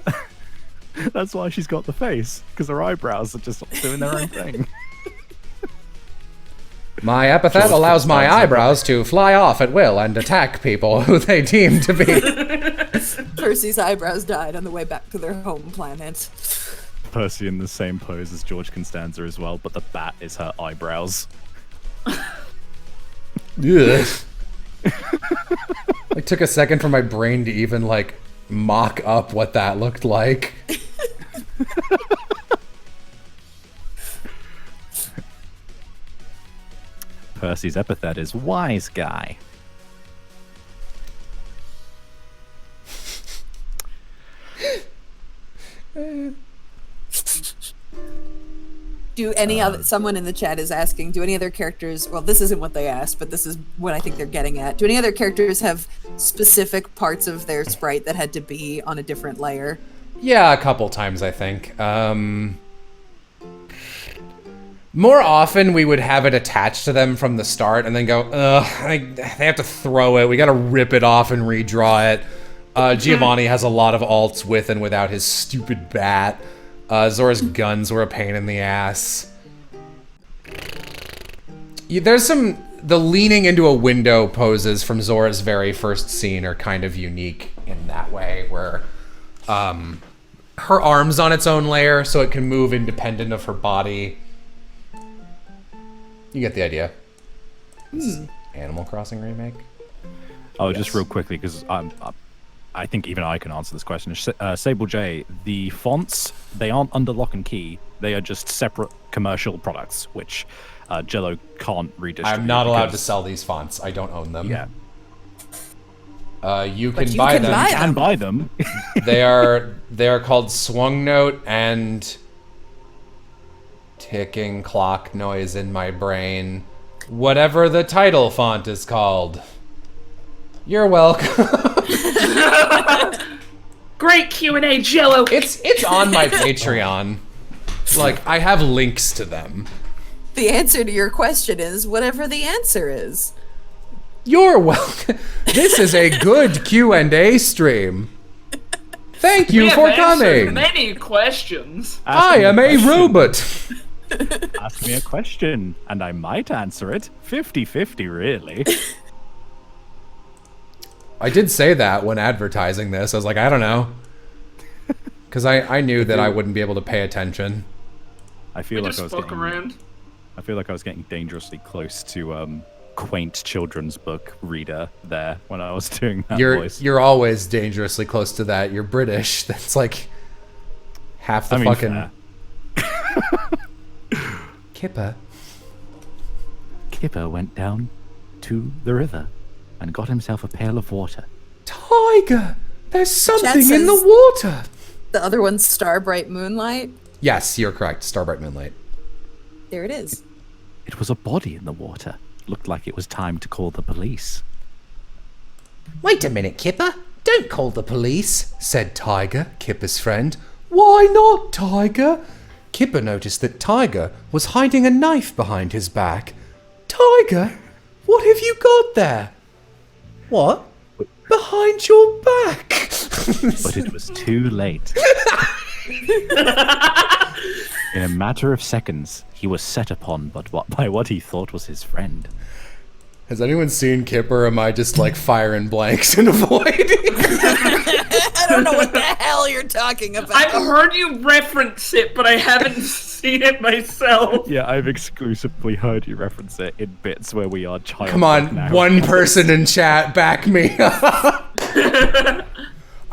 why she's got the face, because her eyebrows are just doing their own thing. My epithet allows my eyebrows to fly off at will and attack people who they deem to be. Percy's eyebrows died on the way back to their home planet. Percy in the same pose as George Costanza as well, but the bat is her eyebrows. Ugh. It took a second for my brain to even like mock up what that looked like. Percy's epithet is wise guy. Do any other, someone in the chat is asking, do any other characters, well, this isn't what they asked, but this is what I think they're getting at. Do any other characters have specific parts of their sprite that had to be on a different layer? Yeah, a couple times I think. More often we would have it attached to them from the start and then go, they have to throw it. We gotta rip it off and redraw it. Giovanni has a lot of alts with and without his stupid bat. Zora's guns were a pain in the ass. There's the leaning into a window poses from Zora's very first scene are kind of unique in that way, where her arm's on its own layer so it can move independent of her body. You get the idea. This is Animal Crossing remake. Oh, Yes. just real quickly, because I think even I can answer this question. Sable J, the fonts, they aren't under lock and key. They are just separate commercial products, which Jello can't redistribute. I'm not allowed to because- sell these fonts. I don't own them. Yeah, You But can you buy can them. buy you can buy them. They are called Swung Note and ticking clock noise in my brain. Whatever the title font is called. You're welcome. Great Q&A, Jello. It's on my Patreon. Like, I have links to them. The answer to your question is whatever the answer is. You're welcome. This is a good Q&A stream. Thank you for coming. Many questions. I am a robot. Ask me a question, and I might answer it. 50-50, really. I did say that when advertising this. I was like, I don't know. Because I knew that I wouldn't be able to pay attention. I feel like I was spoke around. I feel like I was getting dangerously close to quaint children's book reader there when I was doing that voice. You're always dangerously close to that. You're British. That's like half the fucking... Kipper. Kipper went down to the river and got himself a pail of water. Tiger! There's something Chat in the says- water! The other one's Starbright Moonlight. Yes, you're correct. Starbright Moonlight. There it is. It was a body in the water. Looked like it was time to call the police. Wait a minute, Kipper. Don't call the police, said Tiger, Kipper's friend. Why not, Tiger? Kipper noticed that Tiger was hiding a knife behind his back. Tiger, what have you got there? What? Behind your back. But it was too late. In a matter of seconds, he was set upon by what he thought was his friend. Has anyone seen Kipper? Or am I just like firing blanks in a void? I don't know what the hell you're talking about. I've heard you reference it, but I haven't seen it myself. Yeah, I've exclusively heard you reference it in bits where we are child. Come on, now. one person in chat, back me up.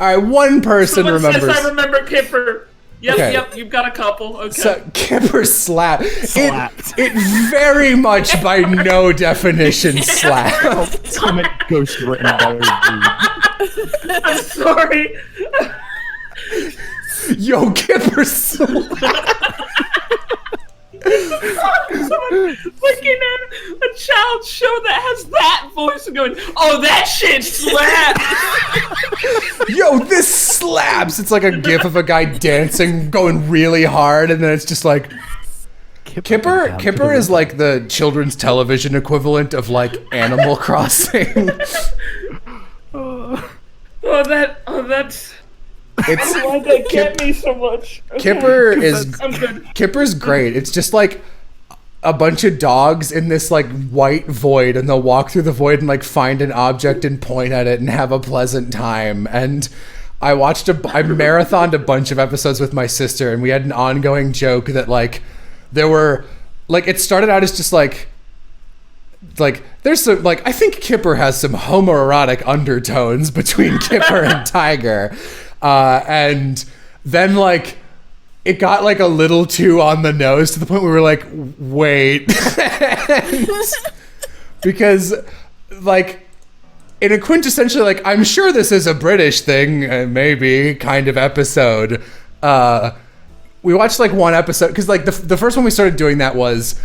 Alright, one person Someone remembers. says I remember Kipper. Yep, Okay. yep, you've got a couple. Okay. So, Kipper slapped. Slapped. It very much by no definition slapped. Comment ghost written by you. I'm sorry. Yo, Kipper slapped. Someone looking at a child show that has that voice and going, "Oh, that shit slaps." Yo, this slaps. It's like a gif of a guy dancing, going really hard, and then it's just like... Kipper is like the children's television equivalent of like Animal Crossing. That's. It's Why they get me so much? Okay. Kipper I'm good. Kipper's great. It's just like a bunch of dogs in this like white void, and they'll walk through the void and like find an object and point at it and have a pleasant time. And I marathoned a bunch of episodes with my sister, and we had an ongoing joke that like there were like it started out as just like there's some like I think Kipper has some homoerotic undertones between Kipper and Tiger. And then like it got like a little too on the nose to the point where we were like, wait. Because like in a quintessentially like I'm sure this is a British thing, maybe kind of episode, we watched like one episode because like the first one we started doing that was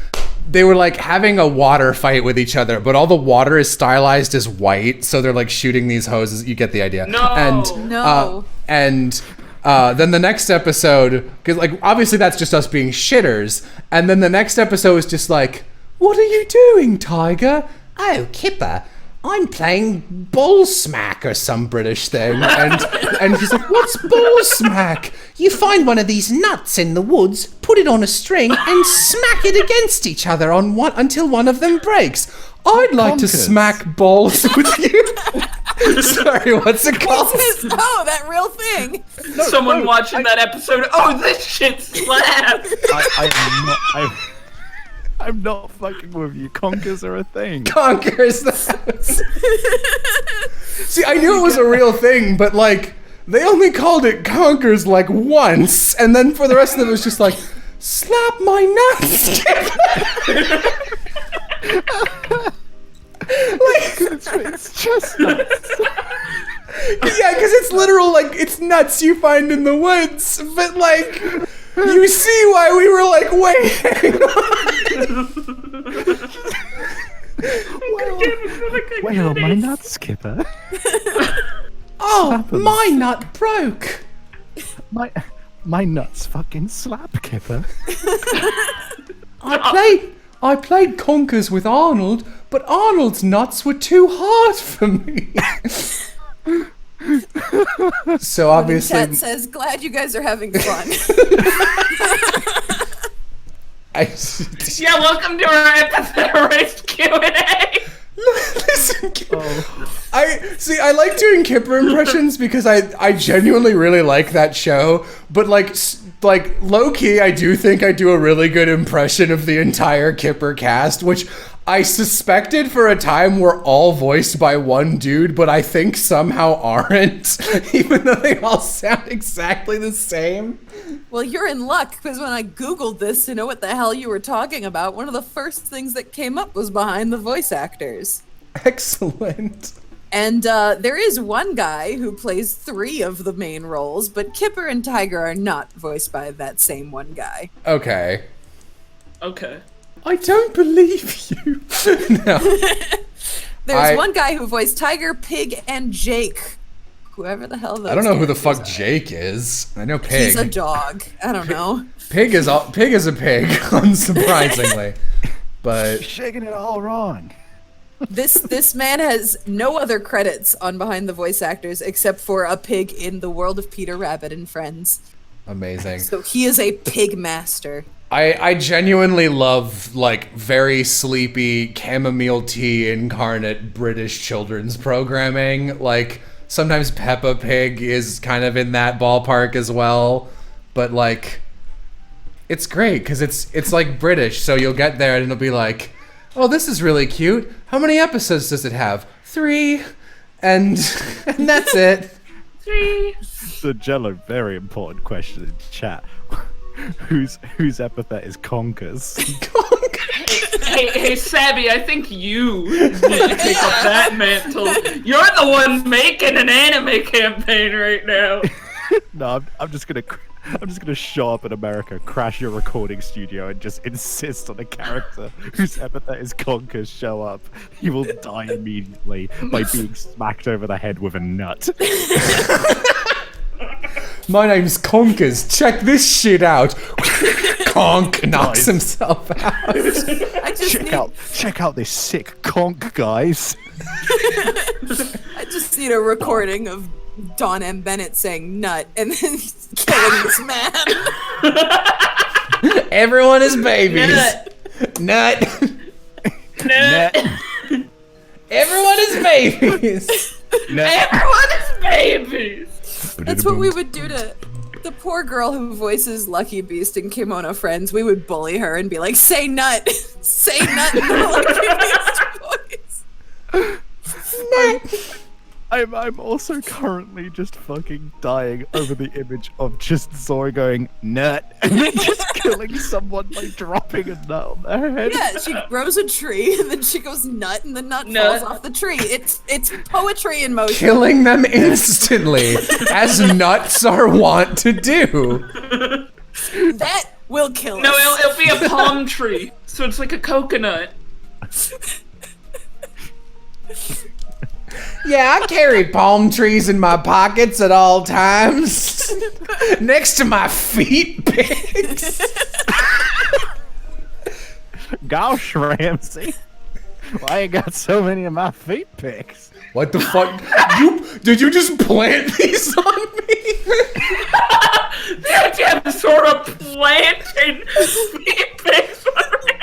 they were like having a water fight with each other, but all the water is stylized as white, so they're like shooting these hoses. You get the idea. No. And then the next episode, because like obviously that's just us being shitters, and then the next episode is just like, what are you doing, Tiger? Oh, Kipper, I'm playing ball smack or some British thing. And he's like, what's ball smack? You find one of these nuts in the woods, put it on a string, and smack it against each other until one of them breaks. I'd like to smack balls with you. Sorry, what's it called? Oh, that real thing. Someone watching that episode. Oh, this shit slaps. I'm not fucking with you. Conkers are a thing. Conkers. See, I knew it was a real thing, but like they only called it conkers like once, and then for the rest of it was just like, slap my nuts. It's just nuts. Yeah, because it's literal, like it's nuts you find in the woods, but like You see why we were like, wait, hang on. Well, my nuts, Skipper. Oh, my nut broke. My nuts fucking slap, Kipper. I played Conkers with Arnold, but Arnold's nuts were too hard for me. So obviously, Chat says, glad you guys are having fun. Yeah, welcome to our Epithet race QnA. Listen, I like doing Kipper impressions because I genuinely really like that show, but like low key, I do think I do a really good impression of the entire Kipper cast, which I suspected for a time were all voiced by one dude, but I think somehow aren't, even though they all sound exactly the same. Well, you're in luck, because when I Googled this to know what the hell you were talking about, one of the first things that came up was behind the voice actors. Excellent. And there is one guy who plays 3 of the main roles, but Kipper and Tiger are not voiced by that same one guy. Okay. Okay. I don't believe you. No. There's one guy who voiced Tiger, Pig, and Jake. Whoever the hell those I don't know who the fuck characters are. Jake is. I know Pig. He's a dog. I don't know. Pig is a pig, unsurprisingly. But Shaking it all wrong. This man has no other credits on behind the voice actors except for a pig in the world of Peter Rabbit and Friends. amazing. So he is a pig master. I genuinely love like very sleepy chamomile tea incarnate British children's programming. Like sometimes Peppa Pig is kind of in that ballpark as well, but like it's great because it's like British. So you'll get there and it'll be like, oh, this is really cute. How many episodes does it have? 3, and that's it. 3. So Jello, very important question in chat. Whose epithet is conkers? Hey, Sabby, I think you need to take up that mantle. You're the one making an anime campaign right now. No, I'm just gonna show up in America, crash your recording studio, and just insist on a character whose epithet is conkers show up. He will die immediately by being smacked over the head with a nut. My name's Conkers. Check this shit out. Conk knocks himself out. I just Check out this sick conk, guys. I just need a recording of Don M. Bennett saying nut and then killing this man. Everyone is babies. Nut. Nut. Everyone is babies. Everyone is babies. That's what we would do to the poor girl who voices Lucky Beast in Kimono Friends. We would bully her and be like, say nut. Say nut in the Lucky Beast voice. Nut. I'm also currently just fucking dying over the image of just Zora going nut and then just killing someone by dropping a nut on their head. Yeah, she grows a tree and then she goes nut and the nut falls off the tree. It's poetry in motion. Killing them instantly, as nuts are wont to do. That will kill us. No, it'll be a palm tree, so it's like a coconut. Yeah, I carry palm trees in my pockets at all times. Next to my feet pics. Gosh, Ramsey. Why you got so many of my feet pics? What the fuck? Did you just plant these on me? Yeah, sort of planting feet pics.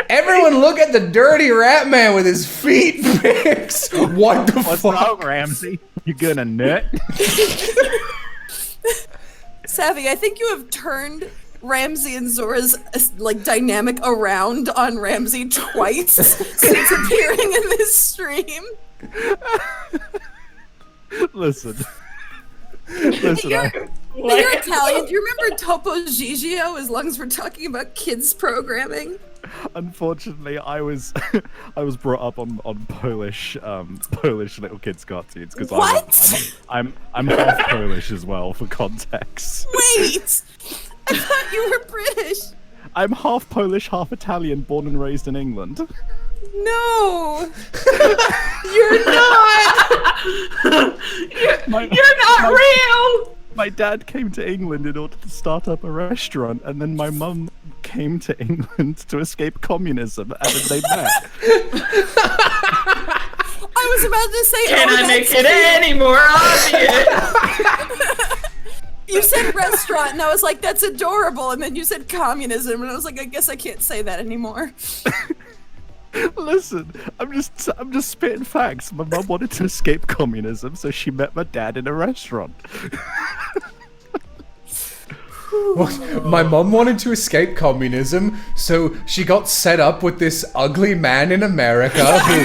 Everyone look at the dirty rat man with his feet pics. What the What's fuck? wrong, Ramsey? You gonna nut? Savvy, I think you have turned Ramsey and Zora's like dynamic around on Ramsey twice since appearing in this stream. Listen. You're Italian. Do you remember Topo Gigio? As long as we're talking about kids programming. Unfortunately, I was brought up on Polish little kids cartoons because What? I'm half Polish as well for context. Wait, I thought you were British. I'm half Polish, half Italian, born and raised in England. No, you're not. You're not real. My dad came to England in order to start up a restaurant, and then my mum came to England to escape communism, and then they met. I was about to say, Can I make it any more obvious? You said restaurant, and I was like, that's adorable. And then you said communism, and I was like, I guess I can't say that anymore. Listen, I'm just spitting facts. My mum wanted to escape communism, so she met my dad in a restaurant. My mom wanted to escape communism, so she got set up with this ugly man in America who...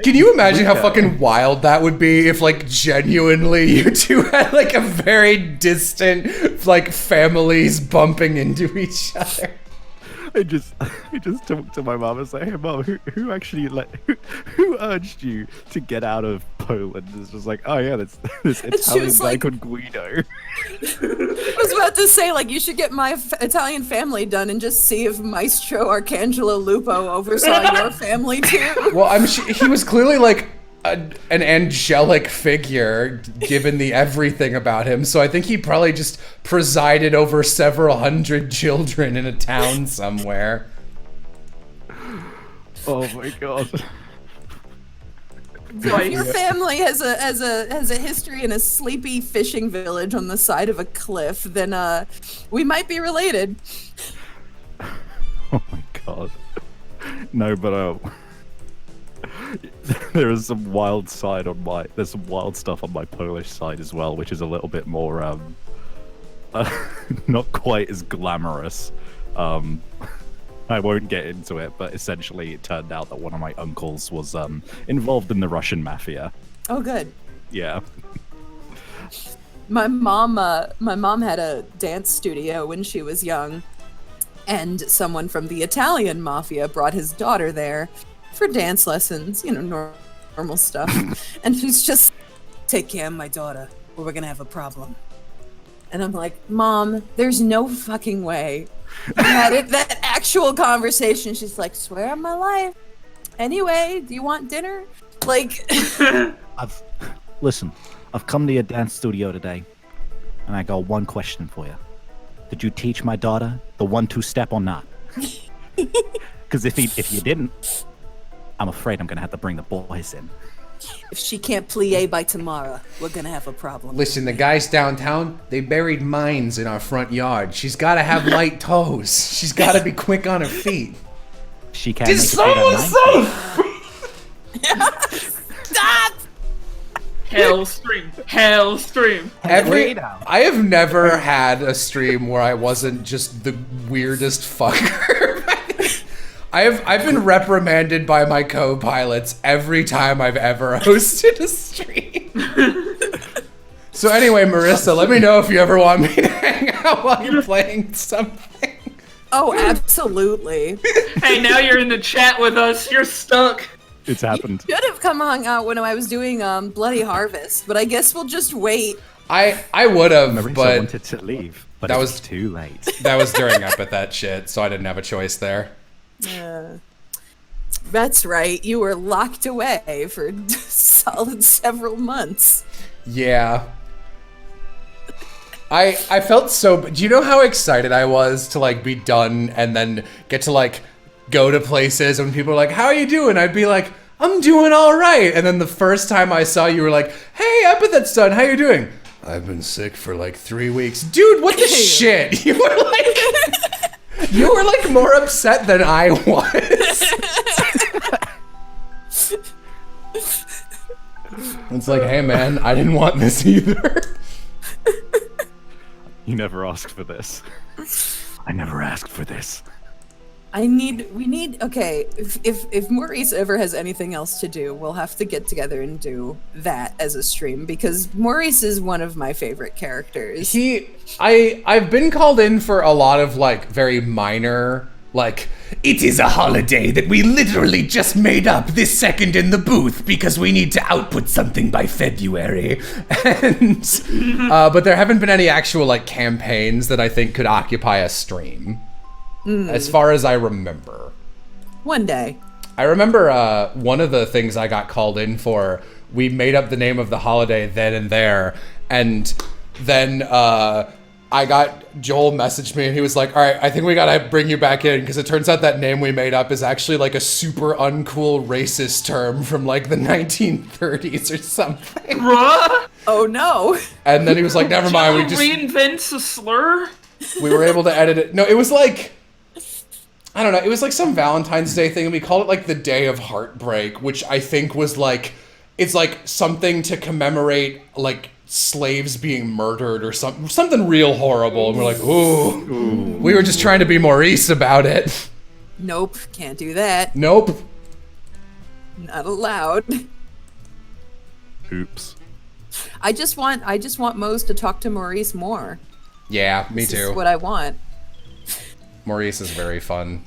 Can you imagine how fucking wild that would be if, like, genuinely you two had, like, a very distant, like, families bumping into each other? I just talked to my mom and say, "Hey, mom, who actually who urged you to get out of Poland?" It's just like, "Oh yeah, that's this Italian guy called Guido." I was about to say, like, you should get my Italian family done and just see if Maestro Arcangelo Lupo oversaw your family too. Well, he was clearly like an angelic figure, given the everything about him. So I think he probably just presided over several hundred children in a town somewhere. Oh my god. If your family has a history in a sleepy fishing village on the side of a cliff, then we might be related. Oh my god. No, but there is some wild side on there's some wild stuff on my Polish side as well, which is a little bit more not quite as glamorous. I won't get into it, but essentially it turned out that one of my uncles was involved in the Russian mafia. Oh, good. Yeah. My mom had a dance studio when she was young, and someone from the Italian mafia brought his daughter there for dance lessons, you know, normal stuff. And she's just, take care of my daughter, or we're gonna have a problem. And I'm like, Mom, there's no fucking way. We had that actual conversation. She's like, swear on my life. Anyway, do you want dinner? Like, Listen, I've come to your dance studio today, and I got one question for you. Did you teach my daughter the 1-2 step or not? Because if you didn't, I'm afraid I'm gonna have to bring the boys in. if she can't plie by tomorrow, we're gonna have a problem. Listen, the guys downtown, they buried mines in our front yard. She's gotta have light toes. She's gotta be quick on her feet. She can't. Did someone say? Stop! Hell stream. Hell stream. I have never had a stream where I wasn't just the weirdest fucker. I've been reprimanded by my co-pilots every time I've ever hosted a stream. So anyway, Marissa, let me know if you ever want me to hang out while you're playing something. Oh, absolutely. Hey, now you're in the chat with us. You're stuck. It's happened. Should have come hung out when I was doing Bloody Harvest, but I guess we'll just wait. I would have, Marissa but wanted to leave, but that it was was too late. that was during Epithet shit, so I didn't have a choice there. That's right. You were locked away for a solid several months. Yeah. I felt so. Do you know how excited I was to like be done and then get to like go to places when people are like, "How are you doing?" I'd be like, "I'm doing all right." And then the first time I saw you were like, "Hey, Epithet's done. How you doing?" "I've been sick for like 3 weeks." Dude, what the shit? You were like more upset than I was. It's like, hey man, I didn't want this either. You never asked for this. I never asked for this. We need, okay, if Maurice ever has anything else to do, we'll have to get together and do that as a stream, because Maurice is one of my favorite characters. I've been called in for a lot of like very minor Like, it is a holiday that we literally just made up this second in the booth because we need to output something by February. And, but there haven't been any actual, like, campaigns that I think could occupy a stream. As far as I remember. One day. I remember one of the things I got called in for, we made up the name of the holiday then and there, and then Joel messaged me and he was like, all right, I think we gotta bring you back in because it turns out that name we made up is actually like a super uncool racist term from like the 1930s or something. Bruh? Oh no. And then he was like, never mind, we just reinvents a slur? we were able to edit it. No, it was like, I don't know, it was like some Valentine's Day thing and we called it like the Day of Heartbreak, which I think was like, it's like something to commemorate like slaves being murdered or something real horrible. And we're like, ooh. We were just trying to be Maurice about it. Nope, can't do that. Nope. Not allowed. Oops. I just want Mose to talk to Maurice more. Yeah, me This too. is what I want. Maurice is very fun.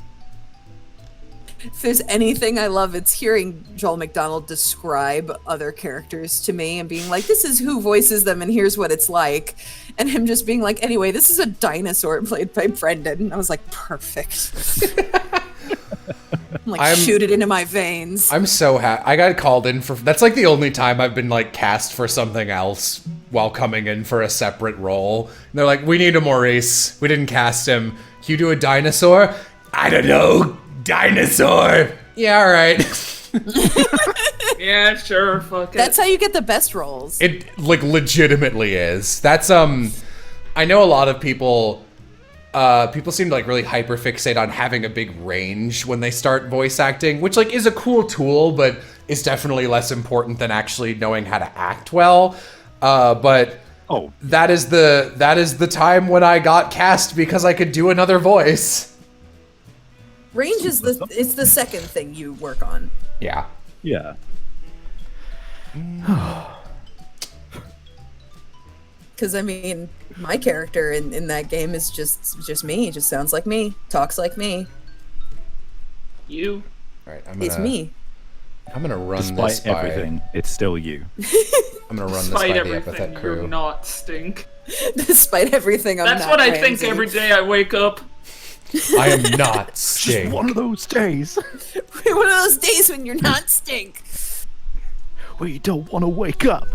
If there's anything I love, it's hearing Joel McDonald describe other characters to me and being like, this is who voices them and here's what it's like. And him just being like, anyway, this is a dinosaur played by Brendan. And I was like, perfect. I'm like, shoot it into my veins. I'm so happy. I got called in for, that's like the only time I've been like cast for something else while coming in for a separate role. And they're like, we need a Maurice. We didn't cast him. Can you do a dinosaur? I don't know. Dinosaur. Yeah, all right. Yeah, sure, fuck it. That's how you get the best roles. It like legitimately is. That's I know a lot of people people seem to like really hyper fixate on having a big range when they start voice acting, which like is a cool tool, but is definitely less important than actually knowing how to act well. But that is the time when I got cast because I could do another voice. Range is it's the second thing you work on. Yeah. Yeah. Because I mean, my character in that game is just me. It just sounds like me, talks like me. You. All right, It's me. I'm gonna run Despite this by everything, it's still you. I'm gonna run Despite this by the everything, Epithet you're crew. not stink. Despite everything, I'm That's not what I Ramsey. think every day I wake up. I am not Sting. One of those days One of those days when you're not stink. where you don't want to wake up.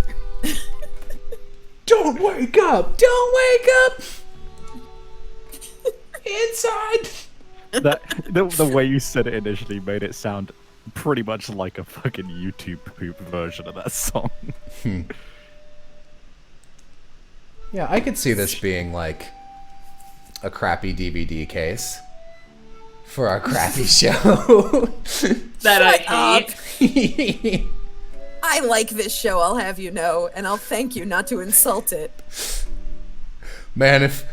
Don't wake up! Don't wake up! Inside! The way you said it initially made it sound pretty much like a fucking YouTube poop version of that song. Yeah, I could see this being like a crappy DVD case for our crappy show. That I Shut hate. I like this show, I'll have you know, and I'll thank you not to insult it. Man, if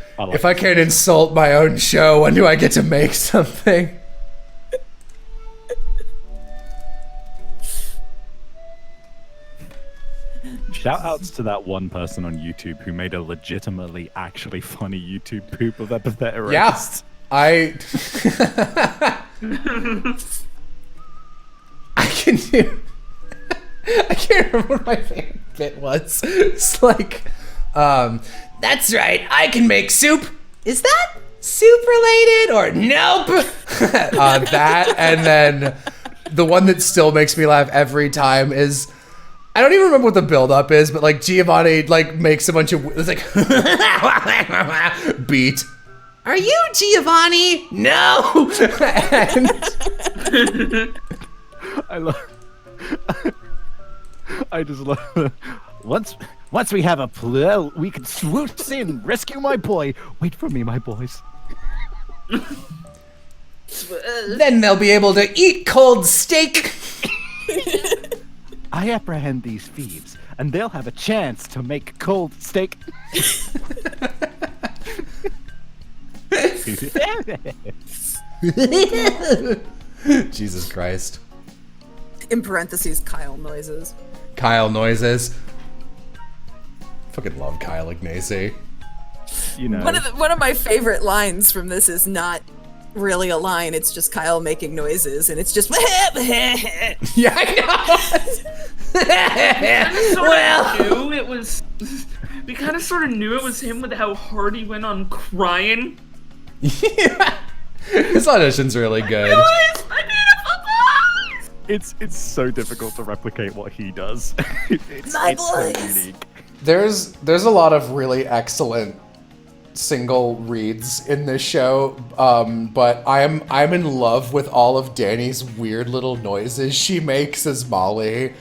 I can't insult my own show, when do I get to make something? Shout outs to that one person on YouTube who made a legitimately actually funny YouTube poop of Epithet Erased. Yeah, I can do. I can't remember what my favorite bit was. It's like, that's right, I can make soup. Is that soup related or nope? That, and then the one that still makes me laugh every time is, I don't even remember what the build-up is, but like Giovanni like makes a bunch of, it's like, beat. Are you Giovanni? No! And I just love once we have a play, we can swoop in, rescue my boy. Wait for me, my boys. then they'll be able to eat cold steak. I apprehend these thieves, and they'll have a chance to make cold steak. Jesus Christ. In parentheses, Kyle noises. Kyle noises. Fucking love Kyle Ignacy. You know, One of my favorite lines from this is not really a line. It's just Kyle making noises, and it's just Yeah, I Knew it was. We kind of sort of knew it was him with how hard he went on crying. know. Yeah. His audition's really good. My beautiful boys! It's so difficult to replicate what he does. it's My so boys. unique. There's a lot of really excellent single reads in this show, but I'm in love with all of Danny's weird little noises she makes as Molly.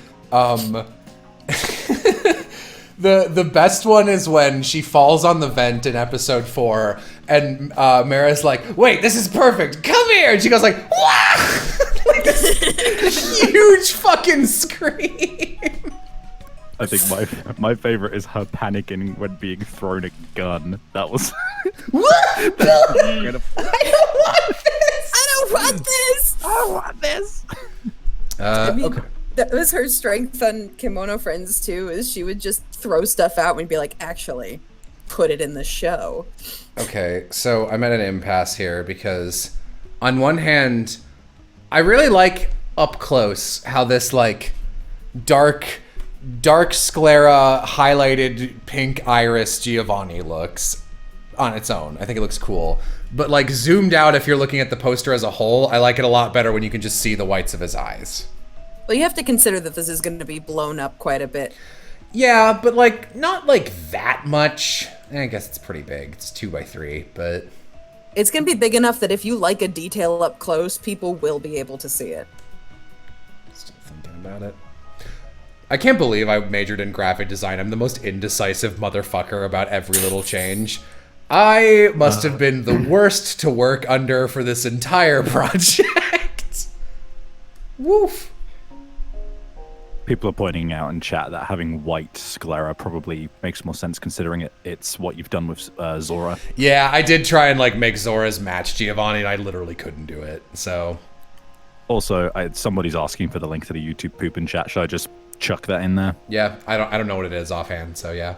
The best one is when she falls on the vent in episode 4, and Mara's like, "Wait, this is perfect. Come here!" And she goes like, "Wah!" Like this huge fucking scream. I think my favorite is her panicking when being thrown a gun. That was. I don't want this. I don't want this. I want this. I mean, Okay. that was her strength on Kimono Friends too, is she would just throw stuff out and be like, actually, put it in the show. Okay, so I'm at an impasse here because, on one hand, I really like up close how this like dark sclera highlighted pink iris Giovanni looks on its own. I think it looks cool. But like zoomed out, if you're looking at the poster as a whole, I like it a lot better when you can just see the whites of his eyes. Well, you have to consider that this is going to be blown up quite a bit. Yeah, but like not like that much. I guess it's pretty big. It's 2x3, but It's going to be big enough that if you like a detail up close, people will be able to see it. still thinking about it. I can't believe I majored in graphic design. I'm the most indecisive motherfucker about every little change. I must have been the worst to work under for this entire project. Woof. People are pointing out in chat that having white sclera probably makes more sense considering it's what you've done with Zora. Yeah, I did try and like make Zora's match Giovanni, and I literally couldn't do it. So Also, somebody's asking for the link to the YouTube poop in chat. Should I just chuck that in there? yeah, I don't know what it is offhand. So yeah.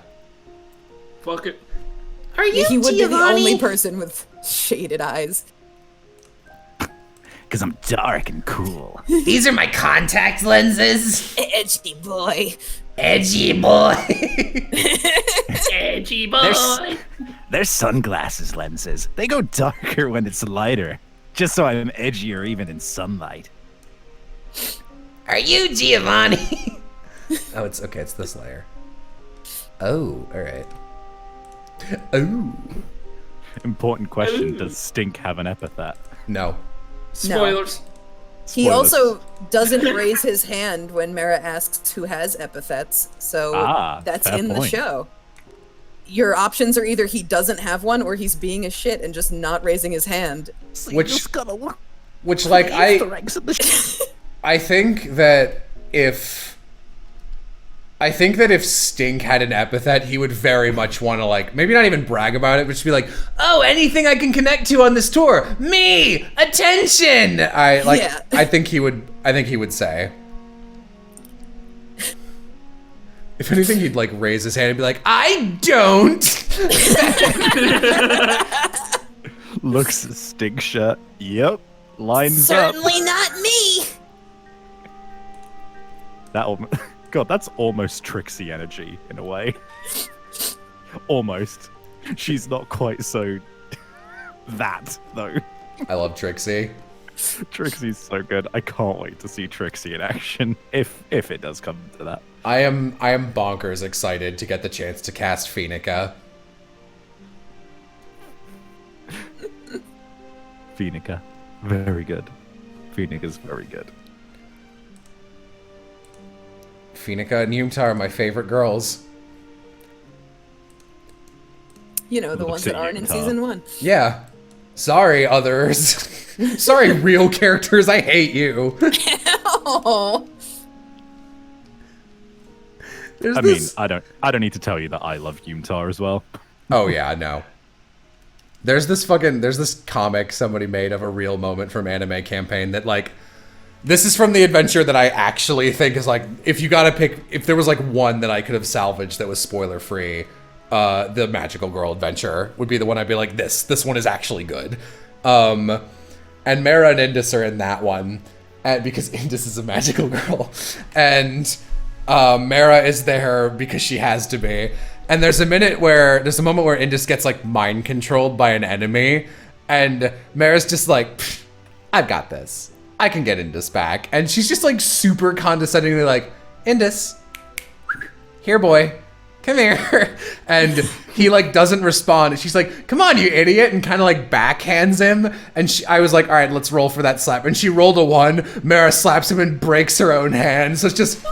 Fuck it. Are you He would be the Giovanni? only person with shaded eyes. Because I'm dark and cool. These are my contact lenses. Edgy boy. Edgy boy. Edgy boy. They're sunglasses lenses. They go darker when it's lighter. Just so I'm edgier even in sunlight. Are you Giovanni? Oh, it's okay. It's this layer. Oh, all right. Oh Important question: Ooh. does Stink have an epithet? no. Spoilers. He Spoilers. also doesn't raise his hand when Mara asks who has epithets, so that's fair in the point. show. Your options are either he doesn't have one or he's being a shit and just not raising his hand. So Which- you just gotta look Which like Easter eggs in the I think that if Stink had an epithet, he would very much want to like maybe not even brag about it, but just be like, "Oh, anything I can connect to on this tour, me, attention." Yeah. I think he would say. If anything, he'd like raise his hand and be like, "I don't." Looks at Stink shirt. Yep, lines up. Certainly not me. God, that's almost Trixie energy in a way. Almost. She's not quite so that though. I love Trixie. Trixie's so good. I can't wait to see Trixie in action if it does come to that. I am bonkers excited to get the chance to cast Phoenica. Phoenica, very good. Phoenica's very good. Phoenica and Yumta are my favorite girls. You know, the Looks ones that at aren't in Utah. season 1. Yeah. Sorry, others. Sorry, real characters. I hate you. Oh, There's I mean, this... I don't need to tell you that I love Yumtar as well. Oh yeah, no. There's this comic somebody made of a real moment from Anime Campaign that like, this is from the adventure that I actually think is like, if you gotta pick, if there was like one that I could have salvaged that was spoiler free, the Magical Girl adventure would be the one I'd be like, this one is actually good. and Mara and Indus are in that one, and because Indus is a magical girl, and Mara is there because she has to be. And there's a moment where Indus gets like mind controlled by an enemy, and Mara's just like, I've got this. I can get Indus back. And she's just like super condescendingly like, Indus, here boy, come here. And he like doesn't respond. She's like, come on, you idiot, and kind of like backhands him. And I was like, all right, let's roll for that slap. And she rolled a 1. Mara slaps him and breaks her own hand. So it's just,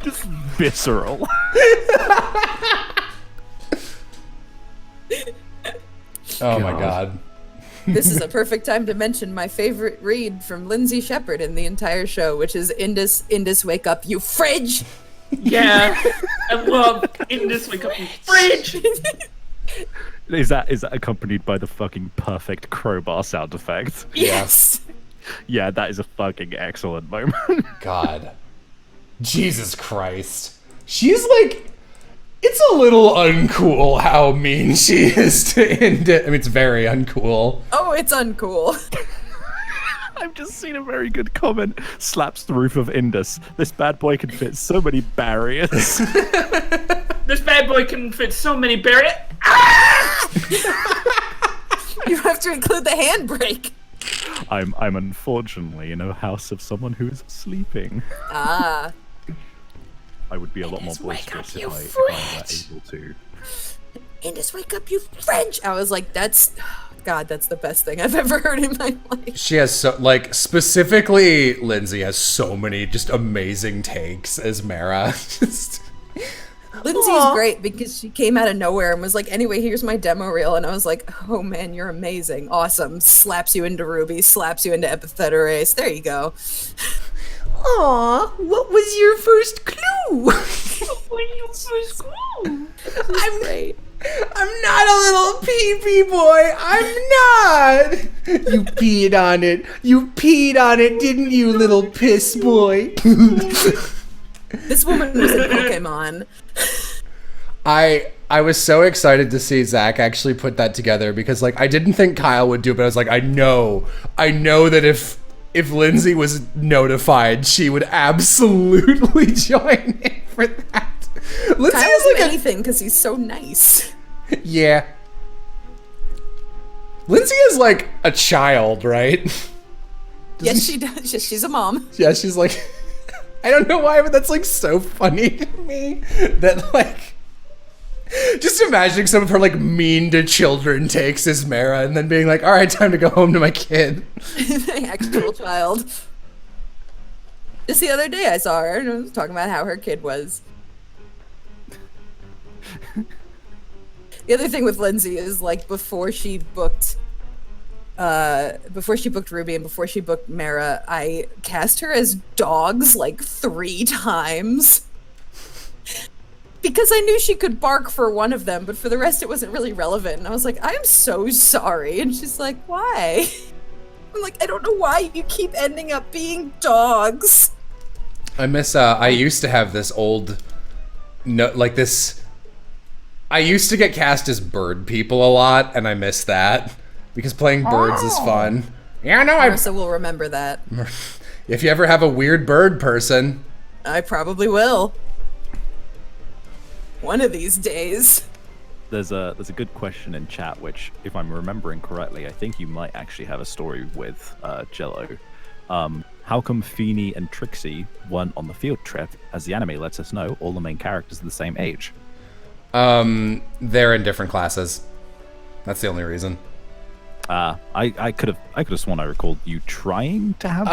Just visceral. oh my god. This is a perfect time to mention my favorite read from Lindsay Shepherd in the entire show, which is Indus, wake up, you fridge! Yeah, I love Indus, wake up, you fridge! Is that accompanied by the fucking perfect crowbar sound effect? Yes! Yeah, that is a fucking excellent moment. God. Jesus Christ. She's like, it's a little uncool how mean she is to Indus. I mean, it's very uncool. Oh, it's uncool. I've just seen a very good comment. Slaps the roof of Indus. This bad boy can fit so many barriers. This bad boy can fit so many barriers. You have to include the handbrake. I'm unfortunately in a house of someone who is sleeping. Ah. I would be a lot more Indus, wake boisterous up, you if I were fridge. able to. Indus, wake up, you fridge! I was like, that's the best thing I've ever heard in my life. She has so, like, specifically, Lindsay has so many just amazing takes as Mara. Just, Lindsay's great because she came out of nowhere and was like, anyway, here's my demo reel. And I was like, oh man, you're amazing. Awesome. Slaps you into Ruby, slaps you into Epithet Erase. There you go. Aw, what was your first clue? I'm not a little pee-pee boy. I'm not. You peed on it. You peed on it, didn't you, little piss boy? This woman was in Pokemon. I was so excited to see Zack actually put that together because, like, I didn't think Kyle would do it, but I was like, I know that if Lindsay was notified, she would absolutely join in for that. Lindsay Kyle is will do like anything because he's so nice. yeah. Lindsay is like a child, right? Yes, she does. She's a mom. Yeah, she's like, I don't know why, but that's like so funny to me that like, just imagining some of her like mean to children takes as Mara and then being like, all right, time to go home to my kid. The actual child. Just the other day I saw her and I was talking about how her kid was. The other thing with Lindsay is like before she booked Ruby and before she booked Mara, I cast her as dogs like 3 times. Because I knew she could bark for one of them, but for the rest it wasn't really relevant. And I was like, I'm so sorry. And she's like, why? I'm like, I don't know why you keep ending up being dogs. I miss, I used to have this old, I used to get cast as bird people a lot, and I miss that. Because playing birds is fun. Yeah, no, Marissa will remember that. If you ever have a weird bird person. I probably will. One of these days. There's a good question in chat, which, if I'm remembering correctly, I think you might actually have a story with Jello. How come Feeny and Trixie weren't on the field trip? As the anime lets us know, all the main characters are the same age. They're in different classes. That's the only reason. I could have sworn I recalled you trying to have.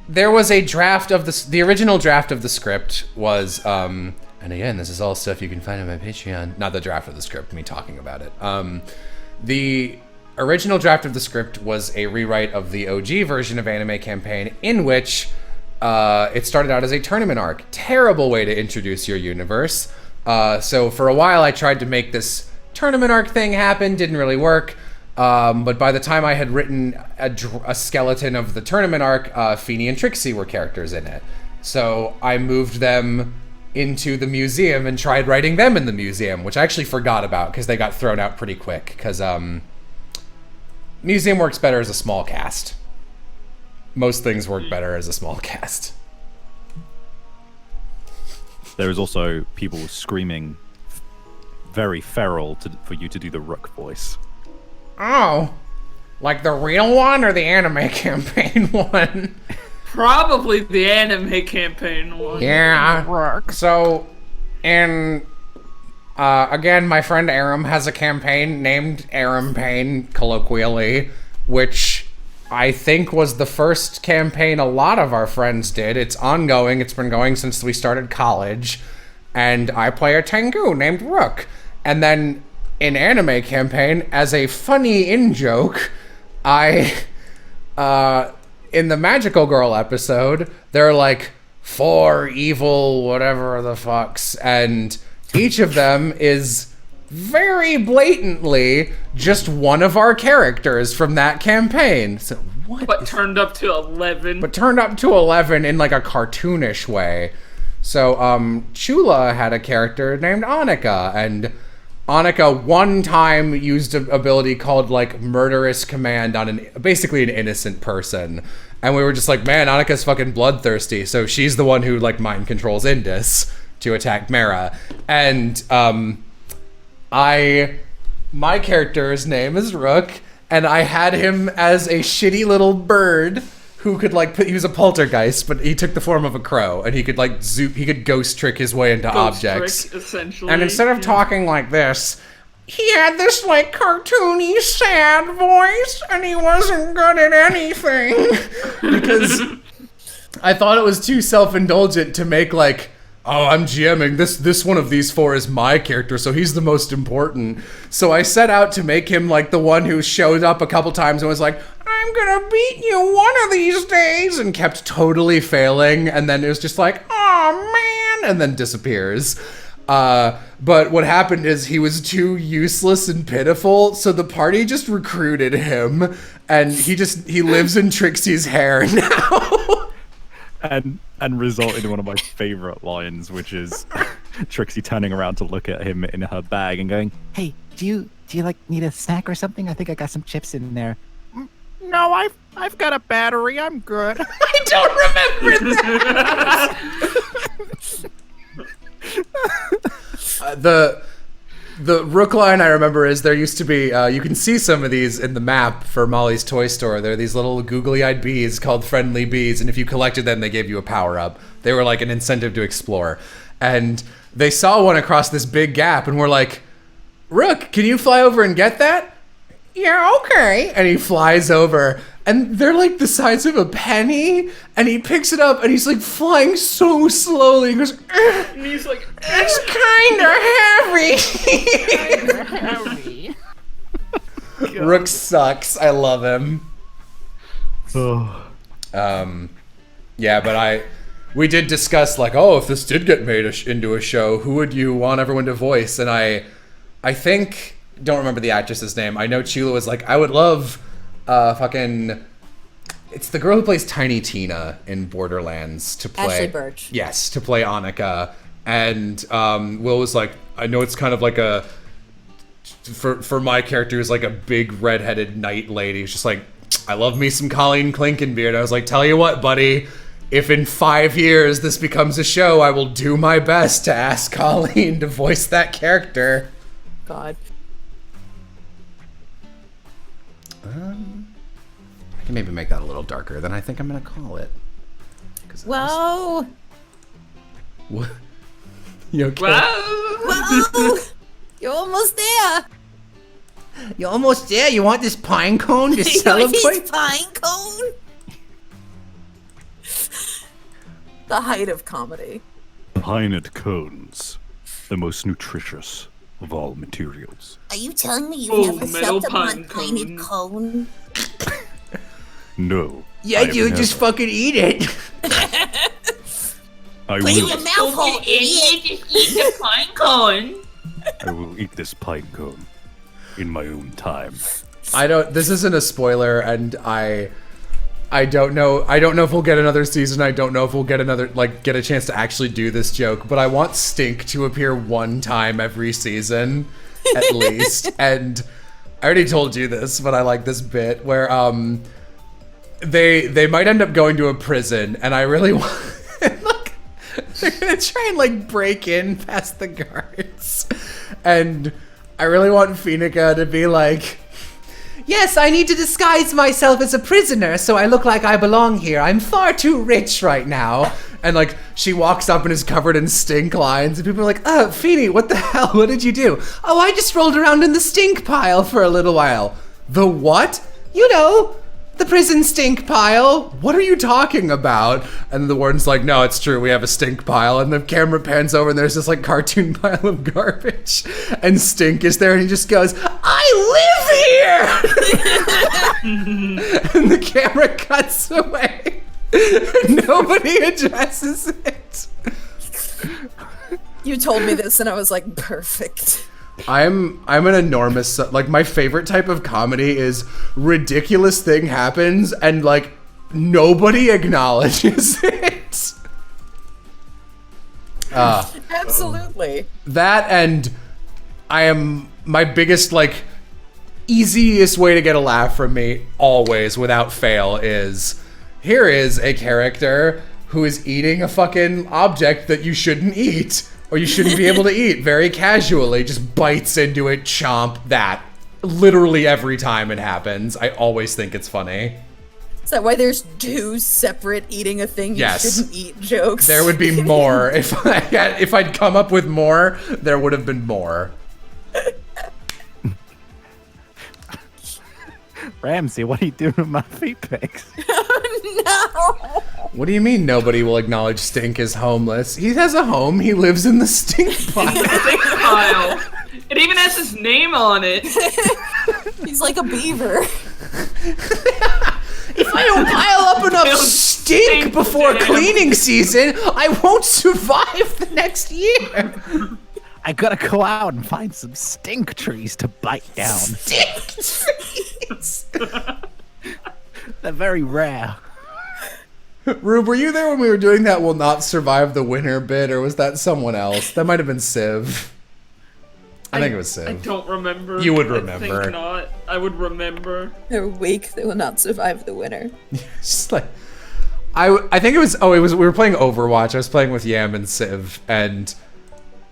There was a draft of the original draft of the script was, and again, this is all stuff you can find on my Patreon. Not the draft of the script, me talking about it. The original draft of the script was a rewrite of the OG version of Anime Campaign, in which it started out as a tournament arc. Terrible way to introduce your universe. So for a while, I tried to make this tournament arc thing happen. Didn't really work. But by the time I had written a skeleton of the tournament arc, Feeny and Trixie were characters in it. So I moved them into the museum and tried writing them in the museum, which I actually forgot about because they got thrown out pretty quick because museum works better as a small cast. Most things work better as a small cast. There is also people screaming very feral for you to do the Rook voice. Oh, like the real one or the anime campaign one? Probably the anime campaign one. Yeah. So, and again, my friend Aram has a campaign named Aram Pain, colloquially, which I think was the first campaign a lot of our friends did. It's ongoing. It's been going since we started college. And I play a Tengu named Rook. And then in anime campaign, as a funny in-joke, I, in the Magical Girl episode, there are like 4 evil whatever the fucks, and each of them is very blatantly just one of our characters from that campaign. So what? But turned up to 11. But turned up to 11 in like a cartoonish way. So Chula had a character named Annika, and Annika one time used an ability called like Murderous Command on basically an innocent person. And we were just like, man, Annika's fucking bloodthirsty. So she's the one who like mind controls Indus to attack Mara. And my character's name is Rook, and I had him as a shitty little bird who could like he was a poltergeist, but he took the form of a crow, and he could like he could ghost trick his way into objects. Trick, essentially. And instead of talking like this, he had this like cartoony sad voice, and he wasn't good at anything because I thought it was too self-indulgent to make like, oh, I'm GMing, this one of these 4 is my character, so he's the most important. So I set out to make him like the one who showed up a couple times and was like, I'm gonna beat you one of these days, and kept totally failing, and then it was just like, oh man, and then disappears. But what happened is he was too useless and pitiful, so the party just recruited him, and he lives in Trixie's hair now. And result in one of my favorite lines, which is Trixie turning around to look at him in her bag and going, Hey, do you like need a snack or something? I think I got some chips in there. No, I've got a battery. I'm good. I don't remember that. The Rook line I remember is there used to be, you can see some of these in the map for Molly's Toy Store. There are these little googly-eyed bees called friendly bees, and if you collected them, they gave you a power-up. They were like an incentive to explore. And they saw one across this big gap and were like, Rook, can you fly over and get that? Yeah, okay. And he flies over, and they're like the size of a penny, and he picks it up, and he's like flying so slowly. He goes, And he's like, it's kinda heavy. Rook sucks. I love him. Yeah, but we did discuss like, oh, if this did get made into a show, who would you want everyone to voice? And I think, don't remember the actress's name. I know Chula was like, I would love it's the girl who plays Tiny Tina in Borderlands to play Ashley Birch. Yes, to play Annika. And Will was like, I know it's kind of like a for my character is like a big redheaded knight lady. He's just like, I love me some Colleen Clinkenbeard. I was like, tell you what, buddy, if in 5 years this becomes a show, I will do my best to ask Colleen to voice that character. God. I can maybe make that a little darker than I think I'm gonna call it. Whoa. What? You okay? Whoa. You're almost there. You're almost there. You want this pine cone to celebrate? His pine cone. The height of comedy. Pined cones, the most nutritious of all materials. Are you telling me you've Oh, never metal stepped on pine tiny cone? No. Yeah, I've dude, just never. fucking eat it. I Put it in will. your mouth hole, idiot. eat the pine cone. I will eat this pine cone in my own time. This isn't a spoiler, and I I don't know if we'll get another season. I don't know if we'll get get a chance to actually do this joke, but I want Stink to appear one time every season at least. And I already told you this, but I like this bit where they might end up going to a prison, and I really want look, they're gonna try and break in past the guards, and I really want Phoenica to be like, Yes, I need to disguise myself as a prisoner so I look like I belong here. I'm far too rich right now. and she walks up and is covered in stink lines, and people are like, Feeny, what the hell? What did you do? Oh, I just rolled around in the stink pile for a little while. The what? You know, the prison stink pile. What are you talking about? And the warden's like, no, it's true, we have a stink pile. And the camera pans over and there's this cartoon pile of garbage. And Stink is there and he just goes, I live here! And the camera cuts away. Nobody addresses it. You told me this and I was like, perfect. I'm an enormous, my favorite type of comedy is ridiculous thing happens and nobody acknowledges it. Absolutely. That, and I am my biggest easiest way to get a laugh from me always without fail is here is a character who is eating a fucking object that you shouldn't eat. Or you shouldn't be able to eat very casually, just bites into it, chomp, that. Literally every time it happens. I always think it's funny. Is that why there's two separate eating a thing you shouldn't eat jokes? There would be more. If I'd come up with more, there would have been more. Ramsey, what are you doing with my feet pics? No! What do you mean nobody will acknowledge Stink is homeless? He has a home. He lives in the stink pile. Stink pile. It even has his name on it. He's like a beaver. If I don't pile up enough stink before cleaning season, I won't survive the next year. I gotta go out and find some stink trees to bite down. Stink trees. They're very rare. Rube, were you there when we were doing that will not survive the winter bit, or was that someone else? That might have been Civ. I think it was Civ. I don't remember. You would I remember. think not. I would remember. They're weak. They will not survive the winter. It's just I think it was we were playing Overwatch. I was playing with Yam and Civ, and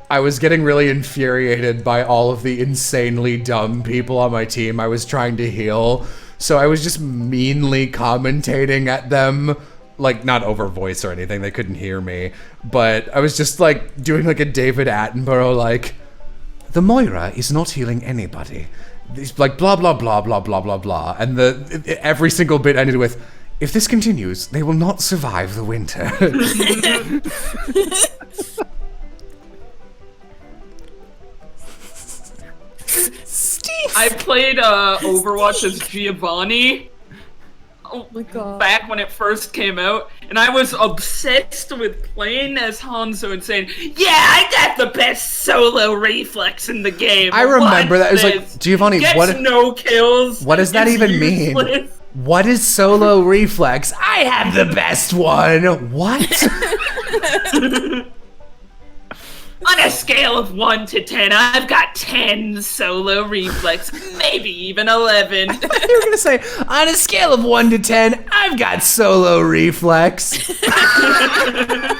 I was getting really infuriated by all of the insanely dumb people on my team I was trying to heal. So I was just meanly commentating at them, not over voice or anything. They couldn't hear me, but I was just doing a David Attenborough, the Moira is not healing anybody. It's blah blah blah blah blah blah blah, and every single bit ended with, if this continues, they will not survive the winter. I played Overwatch as Giovanni. Oh my god. Back when it first came out, and I was obsessed with playing as Hanzo and saying, yeah, I got the best solo reflex in the game. I remember that. It was Giovanni, Gets no kills. What does that even mean? What is solo reflex? I have the best one. What? On a scale of 1 to 10, I've got 10 solo reflex, maybe even 11. You were gonna say, on a scale of 1 to 10, I've got solo reflex. The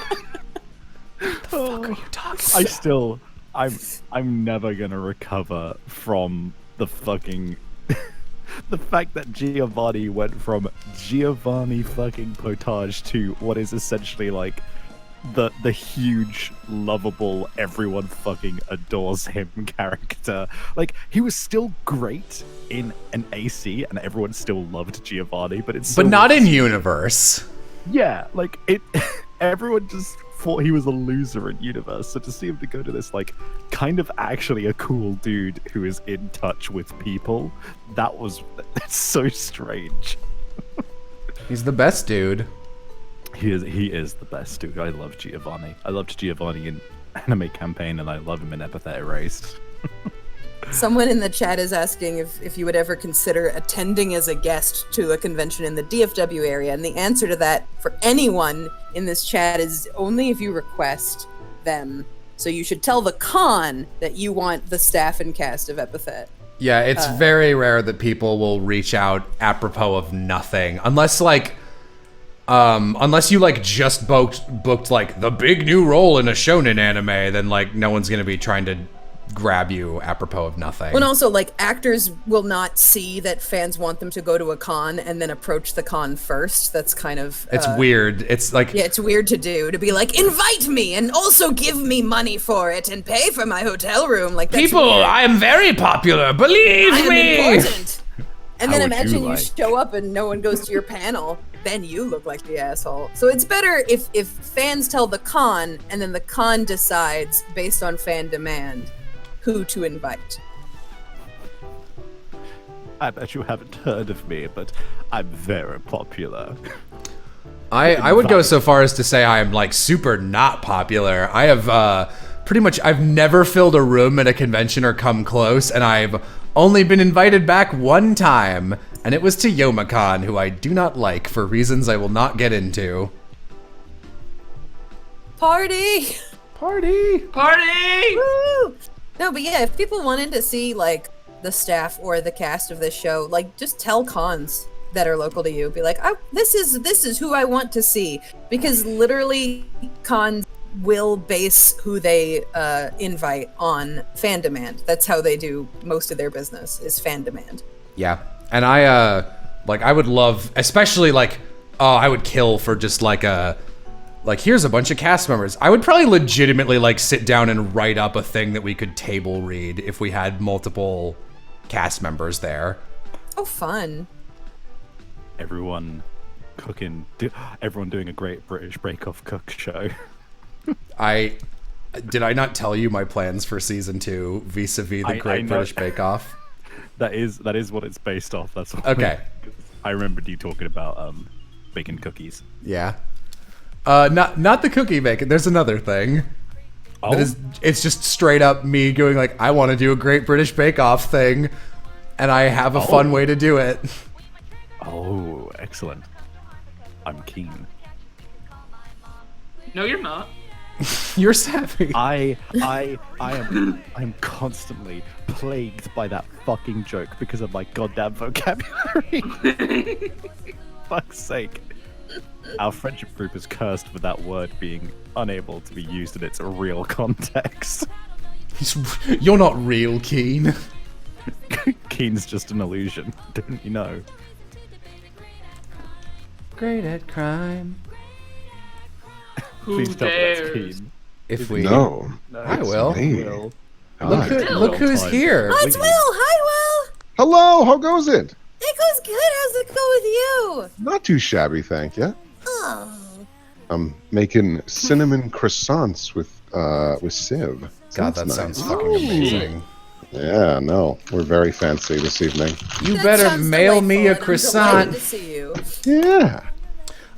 fuck are you talking about? I'm never gonna recover from the fucking the fact that Giovanni went from Giovanni fucking Potage to what is essentially the huge, lovable, everyone fucking adores him character. He was still great in an AC, and everyone still loved Giovanni, but it's but not in universe. Yeah, everyone just thought he was a loser in universe. So to see him to go to this kind of actually a cool dude who is in touch with people, that's so strange. He's the best dude. He is the best dude. I love Giovanni. I loved Giovanni in Anime Campaign, and I love him in Epithet Erased. Someone in the chat is asking if you would ever consider attending as a guest to a convention in the DFW area, and the answer to that for anyone in this chat is only if you request them. So you should tell the con that you want the staff and cast of Epithet. Yeah, it's very rare that people will reach out apropos of nothing, unless you like just booked like the big new role in a shonen anime, then like no one's gonna be trying to grab you apropos of nothing. And also, like, actors will not see that fans want them to go to a con and then approach the con first. That's kind of... It's weird. It's like... Yeah, it's weird to do. To be like, invite me and also give me money for it and pay for my hotel room. Like, that's people, weird. I am very popular. Believe I me. am important. And then How would imagine you you like? show up and no one goes to your panel. Then you look like the asshole. So it's better if fans tell the con and then the con decides, based on fan demand, who to invite. I bet you haven't heard of me, but I'm very popular. I would go so far as to say I am like super not popular. I have pretty much, I've never filled a room at a convention or come close, and I've only been invited back one time, and it was to Youmacon, who I do not like for reasons I will not get into. Party! Party! Woo! No, but yeah, if people wanted to see like the staff or the cast of this show, like just tell cons that are local to you. Be like, this is who I want to see, because literally cons will base who they invite on fan demand. That's how they do most of their business, is fan demand. Yeah, and I would love, especially like, I would kill for just like here's a bunch of cast members. I would probably legitimately like sit down and write up a thing that we could table read if we had multiple cast members there. Oh, fun. Everyone cooking, everyone doing a great British Bake-Off cook show. Did I not tell you my plans for season 2 vis-a-vis the I Great know. British Bake Off? That is what it's based off. That's what Okay. I remembered you talking about baking cookies. Yeah. Not the cookie making. There's another thing. Oh, It's just straight up me going like, I want to do a Great British Bake Off thing, and I have a fun way to do it. oh, excellent. I'm keen. No, you're not. You're savvy. I am constantly plagued by that fucking joke because of my goddamn vocabulary. Fuck's sake. Our friendship group is cursed with that word being unable to be used in its real context. You're not real keen. Keen's just an illusion, didn't you know? Great at crime. Who Please tell me that's dares? Keen. If we No. I it's will. me. Will. Look, look who's here. Hi, it's Will! Hi, Will! Hello, how goes it? It goes good. How's it go with you? Not too shabby, thank you. Oh. I'm making cinnamon croissants with Civ. God, that That's sounds nice. fucking amazing. Yeah, no, we're very fancy this evening. You That better sounds mail delightful, me a and I'm delighted croissant. to see you. Yeah.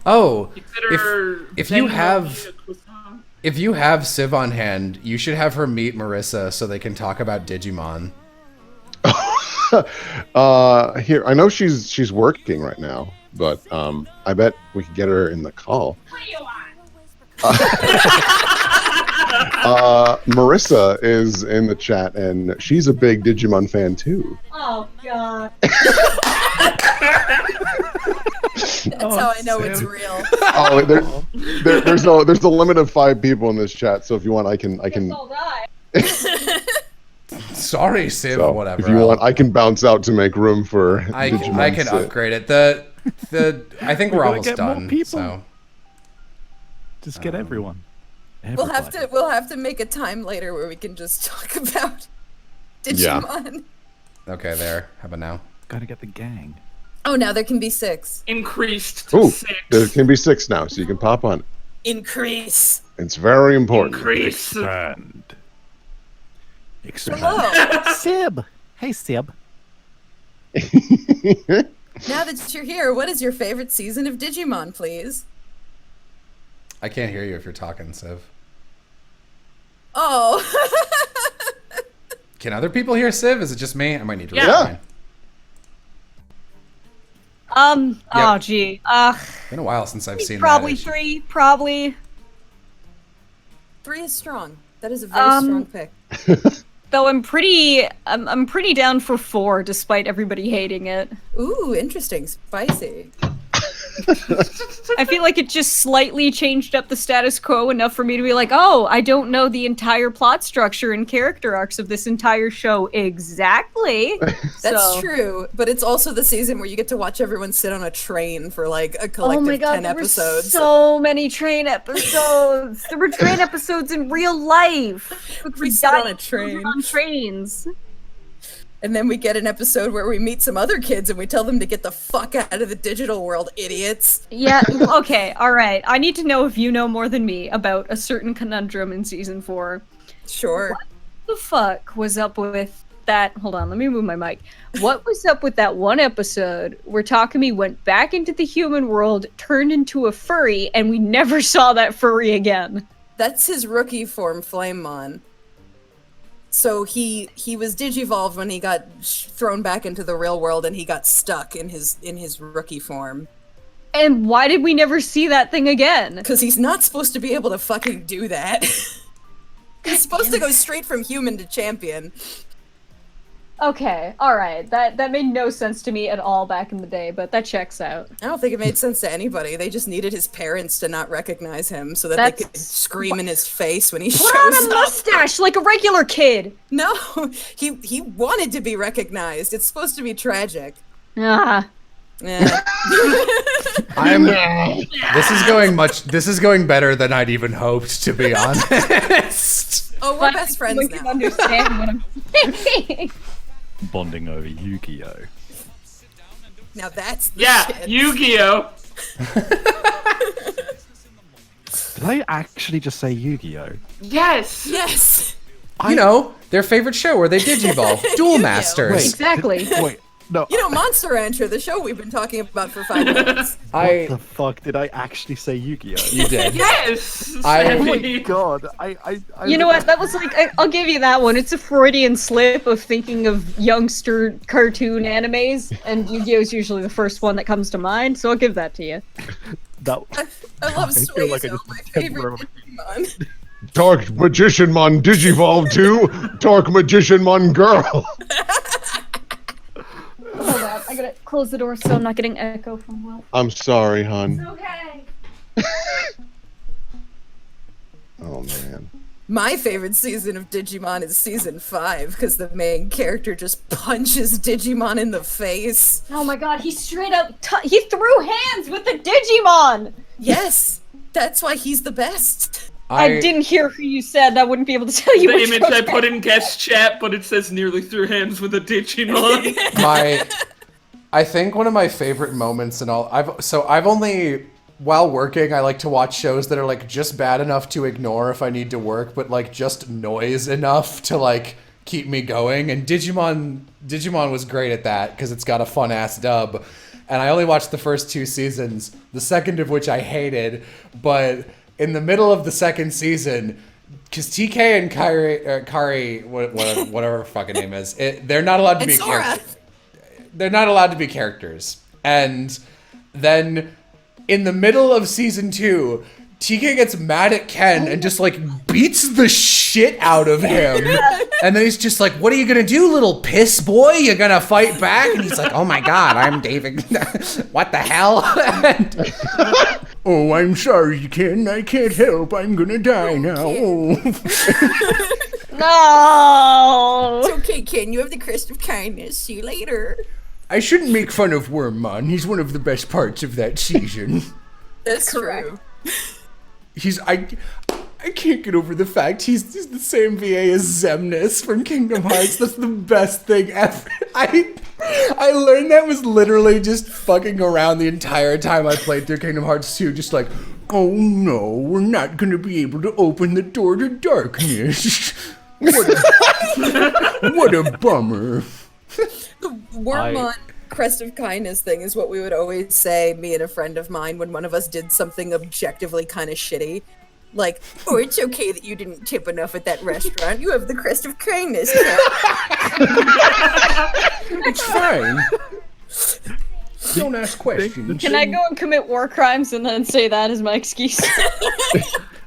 Oh, Consider if you Venmo have- me a croissant. if you have Civ on hand, you should have her meet Marissa so they can talk about Digimon. Here, I know she's working right now, but I bet we could get her in the call. Marissa is in the chat, and she's a big Digimon fan too. Oh God. That's how I know it's real. Oh, there's a limit of 5 people in this chat, so if you want, I can. I'll die. Sorry, Civ. So Whatever. if you want, I can bounce out to make room for Digimon. I can Sit. upgrade it. I think we're gotta almost get more done. people. So Just get everyone. We'll have Everybody. to make a time later where we can just talk about Yeah. Digimon. okay, there. How about now? Gotta get the gang. Oh, now there can be 6. Increased to Ooh, 6. there can be 6 now, so you can pop on. Increase. It's very important. Increase. Expand. Expand. Hello. Sib. Hey, Sib. Now that you're here, what is your favorite season of Digimon, please? I can't hear you if you're talking, Civ. Oh. Can other people hear Civ? Is it just me? I might need to Yeah. read mine. Oh gee. Been a while since I've seen Probably that. 3. Probably. 3 is strong. That is a very strong pick. Though I'm pretty down for 4, despite everybody hating it. Ooh, interesting. Spicy. I feel like it just slightly changed up the status quo enough for me to be like, oh, I don't know the entire plot structure and character arcs of this entire show exactly. That's true, but it's also the season where you get to watch everyone sit on a train for like a collective Oh my god, 10 there episodes. were so many train episodes. There were train episodes in real life. We sit on a train. On trains. And then we get an episode where we meet some other kids and we tell them to get the fuck out of the digital world, idiots. Yeah, okay, alright. I need to know if you know more than me about a certain conundrum in season 4. Sure. What the fuck was up with that? Hold on, let me move my mic. What was up with that one episode where Takumi went back into the human world, turned into a furry, and we never saw that furry again? That's his rookie form, Flamemon. So he was digivolved when he got thrown back into the real world and he got stuck in his rookie form. And why did we never see that thing again? Because he's not supposed to be able to fucking do that. He's supposed to go straight from human to champion. Okay, alright. That made no sense to me at all back in the day, but that checks out. I don't think it made sense to anybody. They just needed his parents to not recognize him so that they could scream in his face when he Put shows on a up. mustache like a regular kid! No, he wanted to be recognized. It's supposed to be tragic. Ah. Yeah. This is going better than I'd even hoped, to be honest. Oh, we're best friends I can now. understand what I'm saying. Bonding over Yu-Gi-Oh. Now that's the Yeah, shit. Yu-Gi-Oh! Did I actually just say Yu-Gi-Oh? Yes! Yes. You know, their favorite show where they digivolve. Duel Masters. Exactly. Wait, no. You know, Monster Rancher, the show we've been talking about for 5 minutes. What the fuck did I actually say Yu-Gi-Oh? You did. Yes! Oh Oh my Sammy. god, You know what? That was like, I'll give you that one. It's a Freudian slip of thinking of youngster cartoon animes, and Yu-Gi-Oh's usually the first one that comes to mind, so I'll give that to you. That, I love feel like I Suizo, just my remember. favorite Digimon. Dark Magician Mon Digivolve 2, Dark Magician Mon Girl. Hold on, I gotta close the door so I'm not getting echo from Will. I'm sorry, hon. Okay. Oh man. My favorite season of Digimon is season 5 because the main character just punches Digimon in the face. Oh my god, he straight up he threw hands with the Digimon! Yes, that's why he's the best. I didn't hear who you said. I wouldn't be able to tell you The which image one. I put in guest chat, but it says nearly threw hands with a Digimon. I think one of my favorite moments in all I've only, while working, I like to watch shows that are like just bad enough to ignore if I need to work, but like just noise enough to like keep me going. And Digimon was great at that because it's got a fun ass dub. And I only watched the first 2 seasons, the second of which I hated, but in the middle of the second season, because TK and Kari, whatever her fucking name is, they're not allowed to be Zora. characters. They're not allowed to be characters. And then in the middle of season 2, TK gets mad at Ken and just like beats the shit out of him. And then he's just like, "What are you gonna do, little piss boy? You're gonna fight back?" And he's like, "Oh my god, I'm David." What the hell? Oh, I'm sorry, Ken. I can't help. I'm gonna die now. Oh. No! It's okay, Ken. You have the crest of kindness. See you later. I shouldn't make fun of Wormmon. He's one of the best parts of that season. That's correct. true. I can't get over the fact he's the same VA as Zemnis from Kingdom Hearts. That's the best thing ever. I learned that was literally just fucking around the entire time I played through Kingdom Hearts 2, just like, oh no, we're not gonna be able to open the door to darkness. What a bummer. The Wormmon crest of kindness thing is what we would always say, me and a friend of mine, when one of us did something objectively kind of shitty. Like, oh, it's okay that you didn't tip enough at that restaurant. You have the crest of kindness. It's fine. Don't ask questions. Can I go and commit war crimes and then say that as my excuse?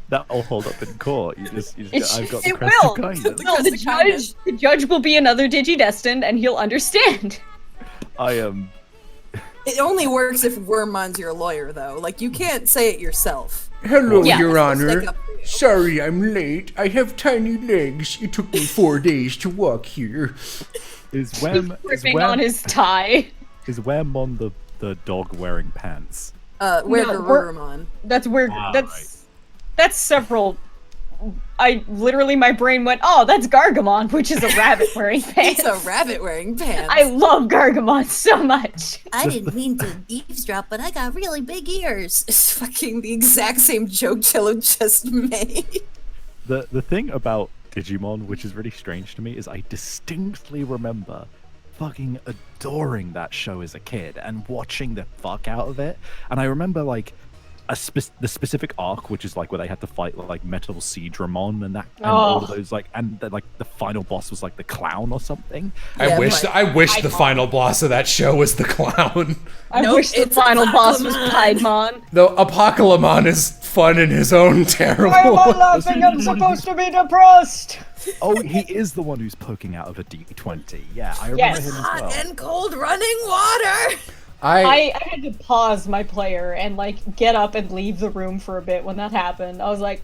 That'll hold up in court. You just I've got the It crest of will. kindness. No, the judge will be another Digidestined, and he'll understand. I am. It only works if Wormon's your lawyer, though. Like, you can't say it yourself. Hello, Yeah. Your Honor. Stick up for you. Sorry I'm late. I have tiny legs. It took me 4 days to walk here. Is Wem Ripping on his tie. is Wem on the dog wearing pants? Where No, the we're- Wormon. That's weird. Ah, That's several. My brain went, oh, that's Gargamon, which is a rabbit wearing pants. It's a rabbit wearing pants. I love Gargamon so much. I didn't mean to eavesdrop, but I got really big ears. It's fucking the exact same joke Jello just made. The thing about Digimon, which is really strange to me, is I distinctly remember fucking adoring that show as a kid and watching the fuck out of it. And I remember like the specific arc, which is like where they had to fight like Metal Seedramon and that, and all of those like, and like the final boss was like the clown or something. Yeah, I wish the final boss of that show was the clown. I Nope, wish the it's final boss was Apocalypse. Piedmon. Though Apocalypse is fun in his own terrible way. laughing? I'm supposed to be depressed. Oh, he is the one who's poking out of a D20. Yeah, I remember Yes. him as Hot well. and cold running water. I had to pause my player and like get up and leave the room for a bit when that happened. I was like,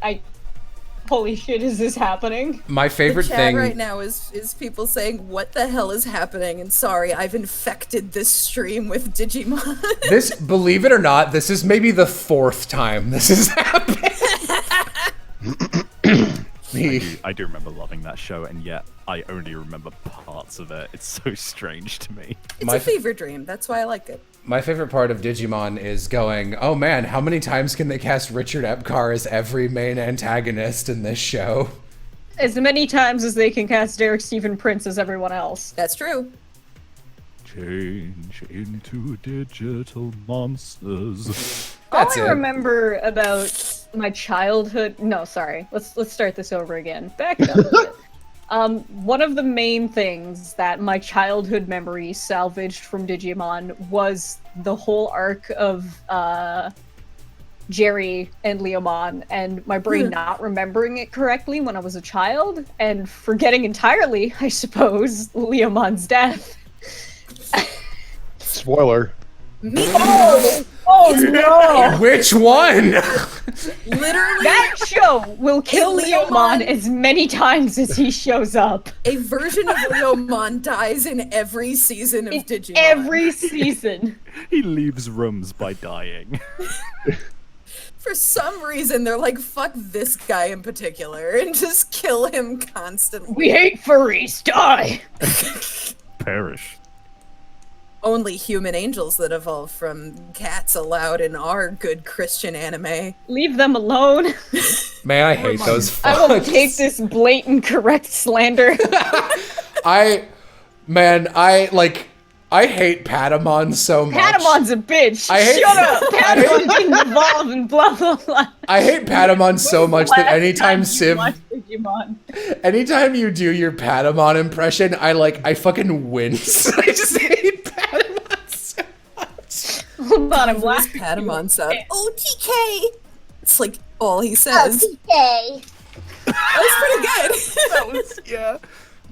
holy shit, is this happening? My favorite The chat thing right now is people saying, "What the hell is happening?" And sorry, I've infected this stream with Digimon. this, believe it or not, this is maybe the 4th time this has happened. I do remember loving that show, and yet I only remember parts of it. It's so strange to me. It's My a fever dream. That's why I like it. My favorite part of Digimon is going, oh man, how many times can they cast Richard Epcar as every main antagonist in this show? As many times as they can cast Derek Stephen Prince as everyone else. That's true. Change into digital monsters. That's All I it. remember about my childhood. No, sorry. Let's start this over again. Back it up a bit. One of the main things that my childhood memories salvaged from Digimon was the whole arc of Jerry and Leomon, and my brain not remembering it correctly when I was a child, and forgetting entirely, I suppose, Leomon's death. Spoiler. Oh no! Which one? Literally, That show will kill Leomon- Leomon as many times as he shows up. a version of Leomon dies in every season of In Digimon. every season. He leaves rooms by dying. For some reason, they're like, fuck this guy in particular, and just kill him constantly. We hate furries, die! Perish. Only human angels that evolve from cats allowed in our good Christian anime. Leave them alone. Man, I hate those I will fucks. take this blatant correct slander. I hate Patamon so much. Patamon's a bitch. I hate- Shut up. Patamon didn't evolve and blah blah blah. I hate Patamon so much that Last anytime time you Civ, watched Digimon. anytime you do your Patamon impression, I fucking wince. I just hate Patamon so much. Hold on, I'm This laughing. Patamon sound. OTK! It's like all he says. Okay. That was pretty good. Yeah.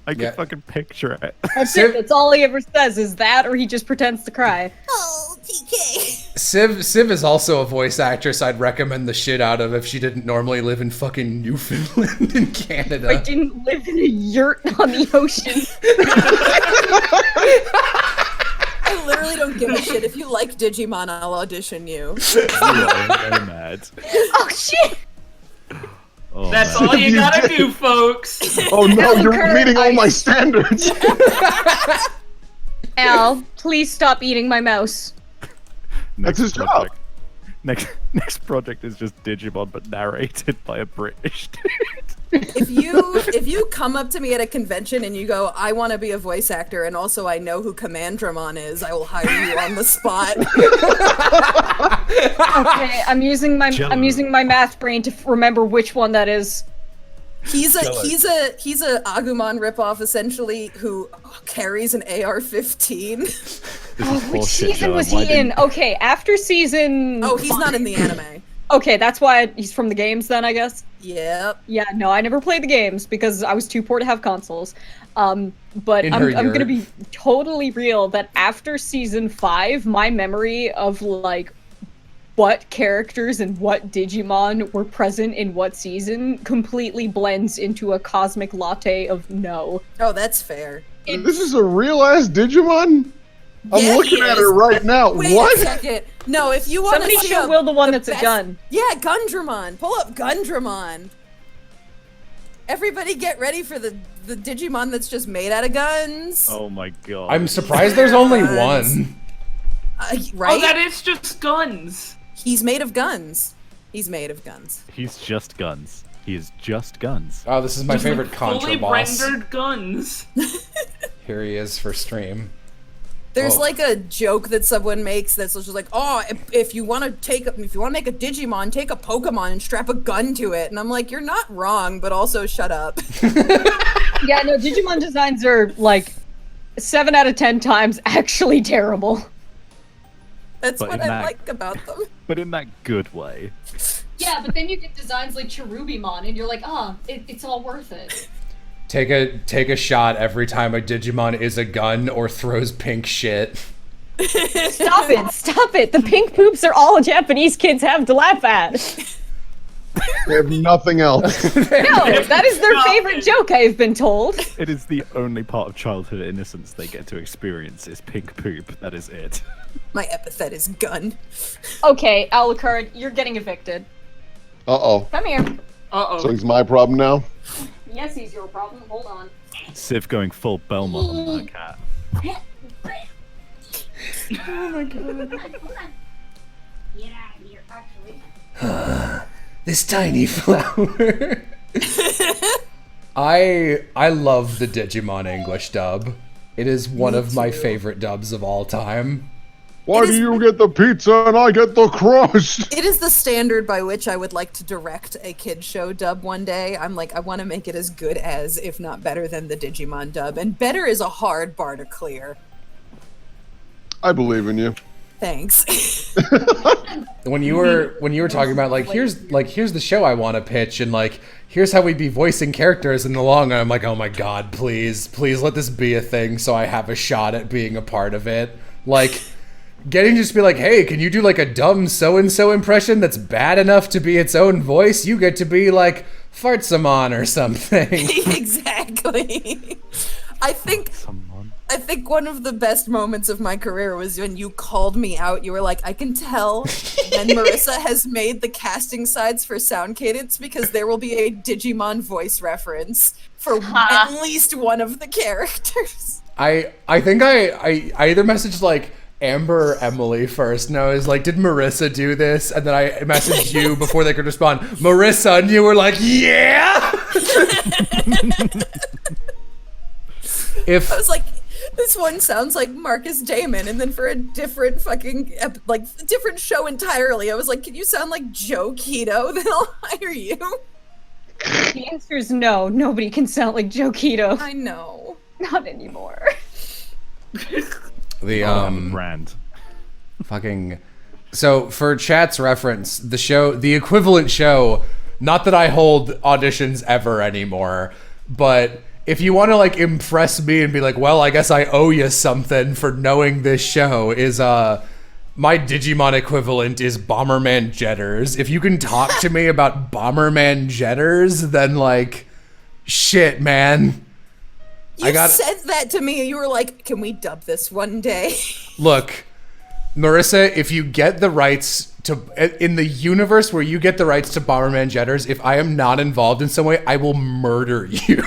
I can Yeah. fucking picture it. That's Civ- it. That's all he ever says is that, or he just pretends to cry. OTK! Civ is also a voice actress I'd recommend the shit out of if she didn't normally live in fucking Newfoundland in Canada. I didn't live in a yurt on the ocean. I literally don't give a shit. If you like Digimon, I'll audition you. I'm very mad. Oh shit! Oh, That's man. all you gotta do, folks. Oh no, you're Kurt, meeting all my standards. Al, please stop eating my mouse. That's his job. Project. Next project is just Digimon, but narrated by a British dude. If you come up to me at a convention and you go, I want to be a voice actor, and also I know who Commandramon is, I will hire you on the spot. Okay, I'm using my math brain to remember which one that is. He's a Agumon ripoff essentially who carries an AR-15. Which season was he in? Okay, after season. Oh, he's not in the anime. Okay, that's why he's from the games then, I guess. Yep. Yeah, no, I never played the games because I was too poor to have consoles. But I'm gonna be totally real that after season 5, my memory of like what characters and what Digimon were present in what season completely blends into a cosmic latte of no. Oh, that's fair. This is a real ass Digimon? I'm Yeah, looking he at is. it right now. Wait What? a second. No, if you want to Somebody see show Will the one that's best- a gun. Yeah, Gundramon. Pull up Gundramon. Everybody get ready for the Digimon that's just made out of guns. Oh my god. I'm surprised there's only one. Right? Oh, that is just guns. He's made of guns. He's made of guns. He's just guns. He is just guns. Oh, this is my Just, like, favorite Contra fully boss. rendered guns. Here he is for stream. There's Oh. like a joke that someone makes that's just like, oh, if you want to make a Digimon, take a Pokemon and strap a gun to it. And I'm like, you're not wrong, but also shut up. Yeah, no, Digimon designs are like 7 out of 10 times actually terrible. That's But what in I that- like about them. But in that good way. Yeah, but then you get designs like Cherubimon, and you're like, it's all worth it. Take a shot every time a Digimon is a gun or throws pink shit. Stop it! The pink poops are all Japanese kids have to laugh at. They have nothing else. No, that is their favorite joke, I have been told. It is the only part of childhood innocence they get to experience is pink poop. That is it. My epithet is gun. Okay, Alucard, you're getting evicted. Uh-oh. Come here. Uh-oh. So it's my problem now? Yes, he's your problem. Hold on. Civ going full Belmont on that cat. Get out of here, actually. This tiny flower. I love the Digimon English dub. It is one of my favorite dubs of all time. Why do you get the pizza and I get the crust? It is the standard by which I would like to direct a kid show dub one day. I'm like, I want to make it as good as, if not better than, the Digimon dub. And better is a hard bar to clear. I believe in you. Thanks. When you were talking about here's the show I want to pitch and here's how we'd be voicing characters in the long run, I'm like, oh my god, please let this be a thing so I have a shot at being a part of it. Getting to just be like, hey, can you do a dumb so-and-so impression that's bad enough to be its own voice? You get to be Fartsamon or something. Exactly. I think one of the best moments of my career was when you called me out. You were like, I can tell when Marissa has made the casting sides for Sound Cadence because there will be a Digimon voice reference for at least one of the characters. I think I either messaged Amber or Emily first, and I was like, did Marissa do this? And then I messaged you before they could respond, Marissa, and you were like, yeah! I was like, this one sounds like Marcus Damon, and then for a different different show entirely, I was like, can you sound like Joe Keto? Then I'll hire you. The answer is no. Nobody can sound like Joe Keto. I know. Not anymore. The brand. So for chat's reference, the equivalent show, not that I hold auditions ever anymore, but if you want to impress me and be like, well, I guess I owe you something for knowing this show, is my Digimon equivalent is Bomberman Jetters. If you can talk to me about Bomberman Jetters, then shit, man. You said that to me, and you were like, can we dub this one day? Look, Marissa, if you get the rights to, in the universe where you get the rights to Bomberman Jetters, if I am not involved in some way, I will murder you.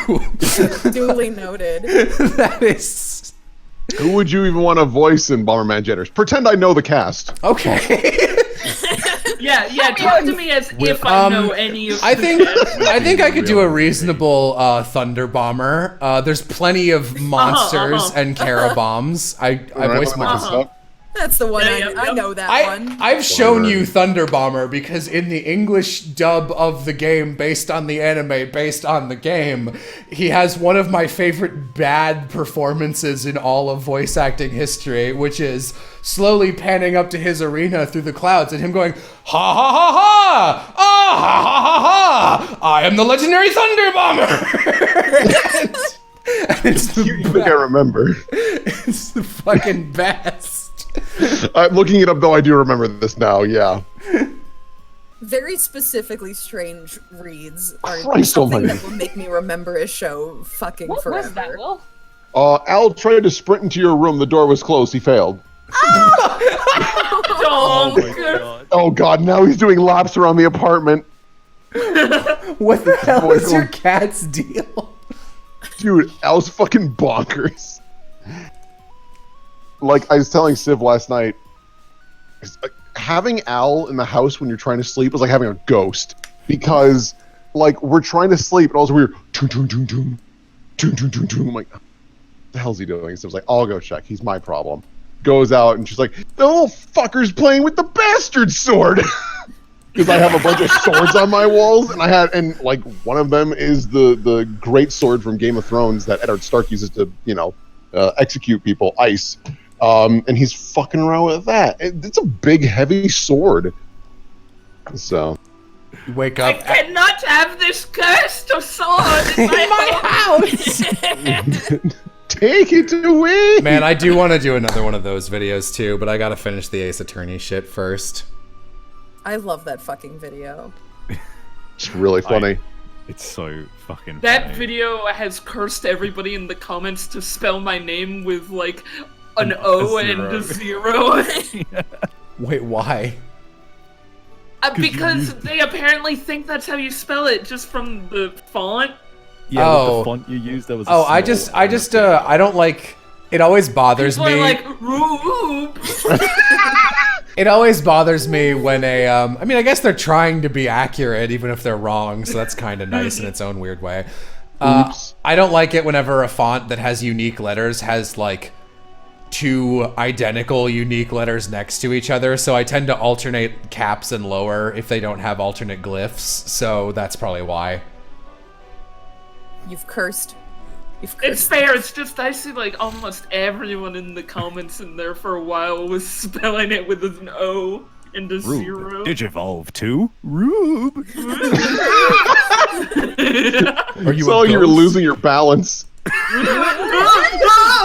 Duly noted. That is... Who would you even want to voice in Bomberman Jetters? Pretend I know the cast. Okay. Yeah, talk to me as if I know any of I the think cast. I think I could do a reasonable Thunder Bomber. There's plenty of monsters and Carabombs. I voiced my. That's the one Yeah, I know that one. I've shown you Thunder Bomber because in the English dub of the game, based on the anime, based on the game, he has one of my favorite bad performances in all of voice acting history, which is slowly panning up to his arena through the clouds and him going, ha ha ha ha! Ah ha ha ha ha! I am the legendary Thunder Bomber! and it's the You think I remember? It's the fucking best. I'm looking it up, though I do remember this now, yeah. Very specifically strange reads are Christ something almighty. that will make me remember a show fucking What forever. was that, Will? Al tried to sprint into your room, the door was closed, he failed. Oh, God. Oh god, now he's doing laps around the apartment. What the hell is your cat's deal? Dude, Al's fucking bonkers. Like, I was telling Civ last night, having Al in the house when you're trying to sleep is like having a ghost. Because, like, we're trying to sleep, and also we're toon, toon, toon, toon, toon, toon, toon, toon. I'm like, what the hell's he doing? So I was like, I'll go check. He's my problem. Goes out, and she's like, the little fucker's playing with the bastard sword. Because I have a bunch of swords on my walls, and like one of them is the great sword from Game of Thrones that Eddard Stark uses to, execute people, ice. And he's fucking around with that. It's a big, heavy sword. So You wake I up. cannot have this cursed sword in my house. take it away. Man, I do want to do another one of those videos too, but I gotta finish the Ace Attorney shit first. I love that fucking video. It's really funny. It's so fucking That funny. video has cursed everybody in the comments to spell my name with like an O and a zero. Wait, why? Because they apparently think that's how you spell it just from the font. Yeah, Oh. with the font you used, there was a Oh, I small- just, I don't like. It always bothers People me. are like, Rube. It always bothers me when I mean, I guess they're trying to be accurate, even if they're wrong, so that's kind of nice in its own weird way. Oops. I don't like it whenever a font that has unique letters has, like, two identical unique letters next to each other, so I tend to alternate caps and lower if they don't have alternate glyphs, so that's probably why. You've cursed. You've It's cursed. fair, it's just I see like almost everyone in the comments in there for a while was spelling it with an O and a zero. Rube. Digivolve to Rube. Are you So a you were ghost? losing your balance.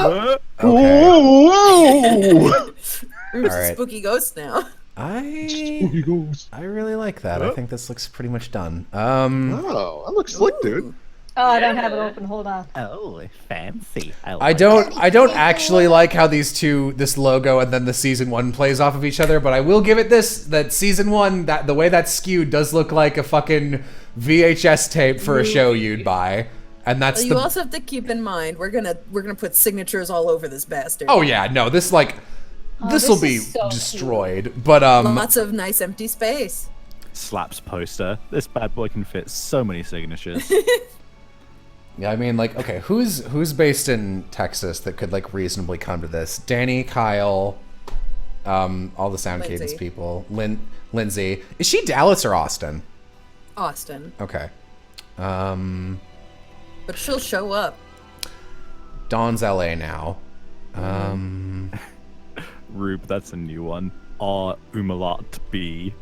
Okay. Whoa! Rube's Alright. a spooky ghost now. He goes. I really like that. I think this looks pretty much done. Oh, that looks slick, dude. Oh, I don't have it open. Hold on. Oh, fancy. I don't actually like how this logo and then the season 1 plays off of each other, but I will give it this, that season 1, that the way that's skewed does look like a fucking VHS tape for a show you'd buy. And that's You the also have to keep in mind we're gonna put signatures all over this bastard. Oh yeah, no, this will this be is so destroyed. But Lots of nice empty space. Slaps poster. This bad boy can fit so many signatures. yeah, I mean, like, okay, who's based in Texas that could like reasonably come to this? Danny, Kyle, all the Sound Cadence Lindsay. people. Lindsay. Is she Dallas or Austin? Austin. Okay. But she'll show up. Dawn's LA now. Rube, that's a new one. R Umalat B.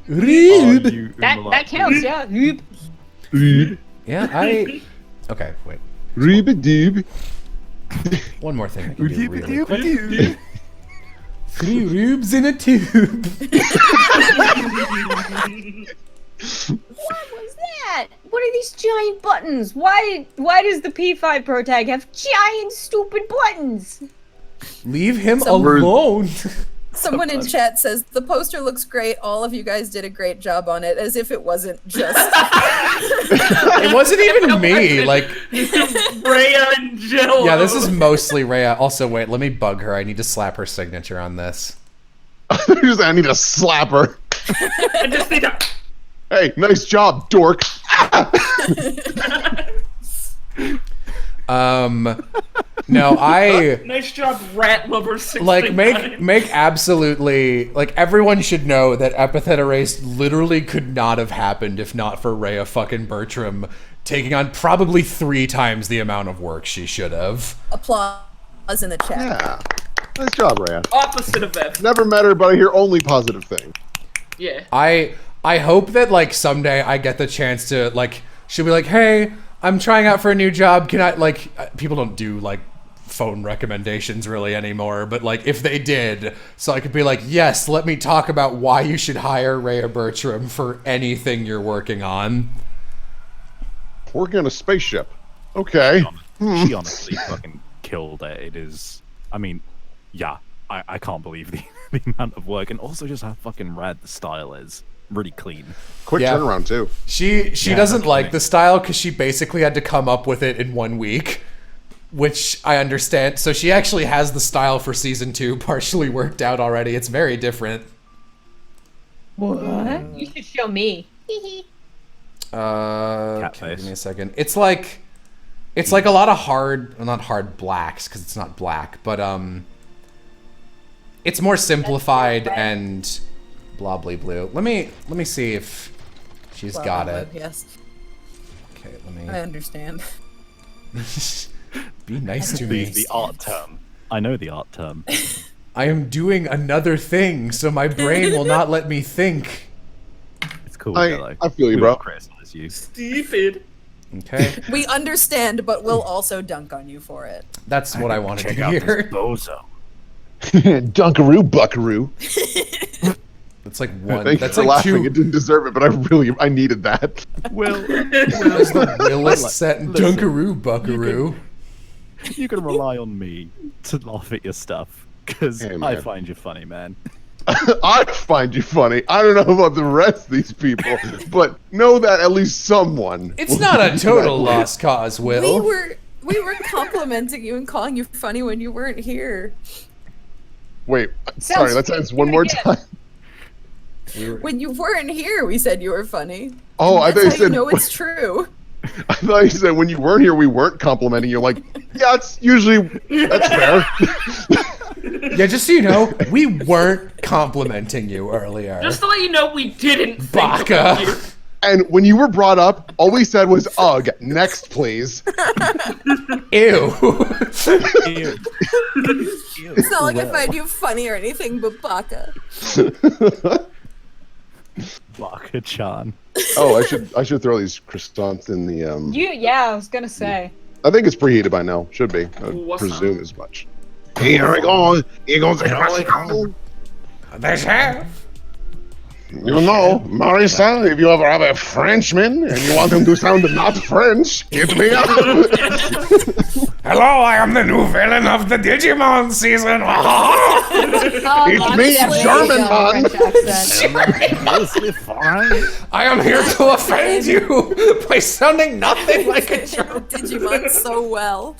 Rube. That counts, yeah. Nope. Yeah, okay, wait. Reebadoob. One more thing I can do really quick. 3 rubes in a tube. What was that? What are these giant buttons? Why does the P5 Pro Tag have giant stupid buttons? Leave him Somewhere- alone. Someone in chat says the poster looks great. All of you guys did a great job on it, as if it wasn't just. It wasn't even me. Like, Rhea and Jello. yeah, this is mostly Rhea. Also, wait, let me bug her. I need to slap her signature on this. I need to slap her. I just need to. Hey, nice job, dork. No, I Nice job, rat lover 69. like make absolutely like everyone should know that Epithet Erased literally could not have happened if not for Rhea fucking Bertram taking on probably 3 times the amount of work she should have. Applause in the chat. Yeah. Nice job, Rhea. Opposite of that. Never met her, but I hear only positive things. Yeah. I hope that like someday I get the chance to like she'll be like, hey, I'm trying out for a new job. Can I like people don't do like phone recommendations really anymore, but like if they did, so I could be like, yes, let me talk about why you should hire Rhea Bertram for anything you're working on. Working on a spaceship. Okay. She honestly fucking killed it. It is. I mean, yeah, I can't believe the amount of work, and also just how fucking rad the style is. Really clean. Quick Yeah. turnaround too. She doesn't okay. like the style because she basically had to come up with it in 1 week, which I understand. So she actually has the style for season 2 partially worked out already. It's very different. What? You should show me. Okay, face. give me a second. It's like a lot of hard, well, not hard blacks because it's not black, but it's more simplified and blah blah blue. Let me see if she's got it. Yes, Okay, I understand. be nice to me. The art term. I know the art term. I am doing another thing, so my brain will not let me think. It's cool. I Jello. feel you, We bro. won't criticize you. Stupid. Okay, We understand, but we'll also dunk on you for it. that's what I wanted Check to out this hear. bozo. Dunkaroo, buckaroo. That's like one. Thanks That's for like laughing. 2. It didn't deserve it, but I needed that. Well, That's the realest set in Listen, Dunkaroo Buckaroo. you can rely on me to laugh at your stuff because Hey, I man. find you funny, man. I find you funny. I don't know about the rest of these people, but know that at least someone. It's will not a do total that. lost cause, Will. We were complimenting you and calling you funny when you weren't here. Wait, sorry, let's answer one more time. When you weren't here, we said you were funny. Oh, I thought That's you how said. you know it's true. I thought you said when you weren't here, we weren't complimenting you. Like, yeah, it's usually that's fair. Yeah, just so you know, we weren't complimenting you earlier. Just to let you know, we didn't think Baka. about you. And when you were brought up, all we said was, "Ugh, next, please." Ew. It's not like I find you funny or anything, but baka. Baka-chan. Oh, I should throw these croissants in the Yeah, I was gonna say. I think it's preheated by now. Should be. I would What's presume as much. Here we go. Here goes the croissant. There's half. You know, Marissa, if you ever have a Frenchman and you want him to sound not French, hit me up. Hello, I am the new villain of the Digimon season. It's me, German man. I am here to offend you by sounding nothing like a German. Digimon so well.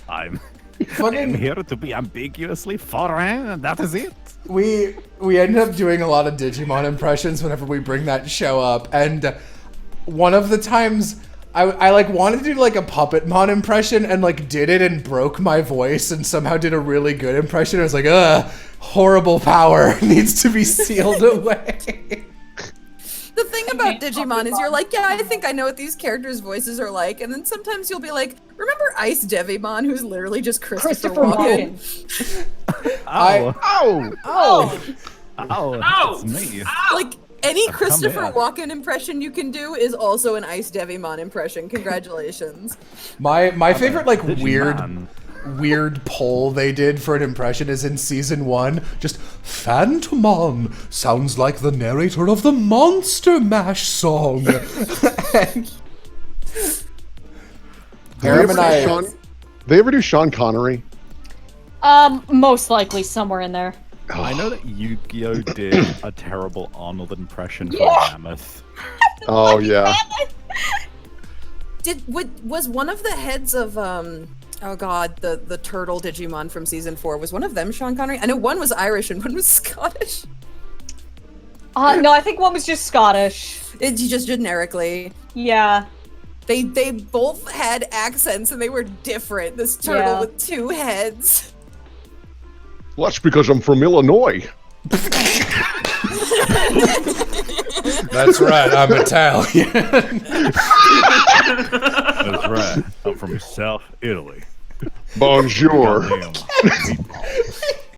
I'm Fucking here to be ambiguously foreign, and that is it. we end up doing a lot of Digimon impressions whenever we bring that show up, and one of the times I like wanted to do like a Puppetmon impression and like did it and broke my voice and somehow did a really good impression. I was like, horrible power needs to be sealed away. The thing about Digimon is you're like, yeah, I think I know what these characters' voices are like, and then sometimes you'll be like, remember Ice Devimon, who's literally just Christopher Walken? Oh, Oh, it's me. Like, any come Christopher here. Walken impression you can do is also an Ice Devimon impression. Congratulations. My favorite like Digimon. weird poll they did for an impression is in season 1. Just Phantomon sounds like the narrator of the Monster Mash song. And Harem and I. They ever do Sean Connery? Most likely somewhere in there. I know that Yu-Gi-Oh did a terrible Arnold impression for Mammoth. Oh yeah. Was one of the heads of oh god, the turtle Digimon from season 4, was one of them Sean Connery? I know one was Irish and one was Scottish. No, I think one was just Scottish. It's just generically. Yeah. They both had accents and they were different. This turtle Yeah. with 2 heads. Well, that's because I'm from Illinois. That's right, I'm Italian. That's right. I'm from South Italy. Bonjour. Damn.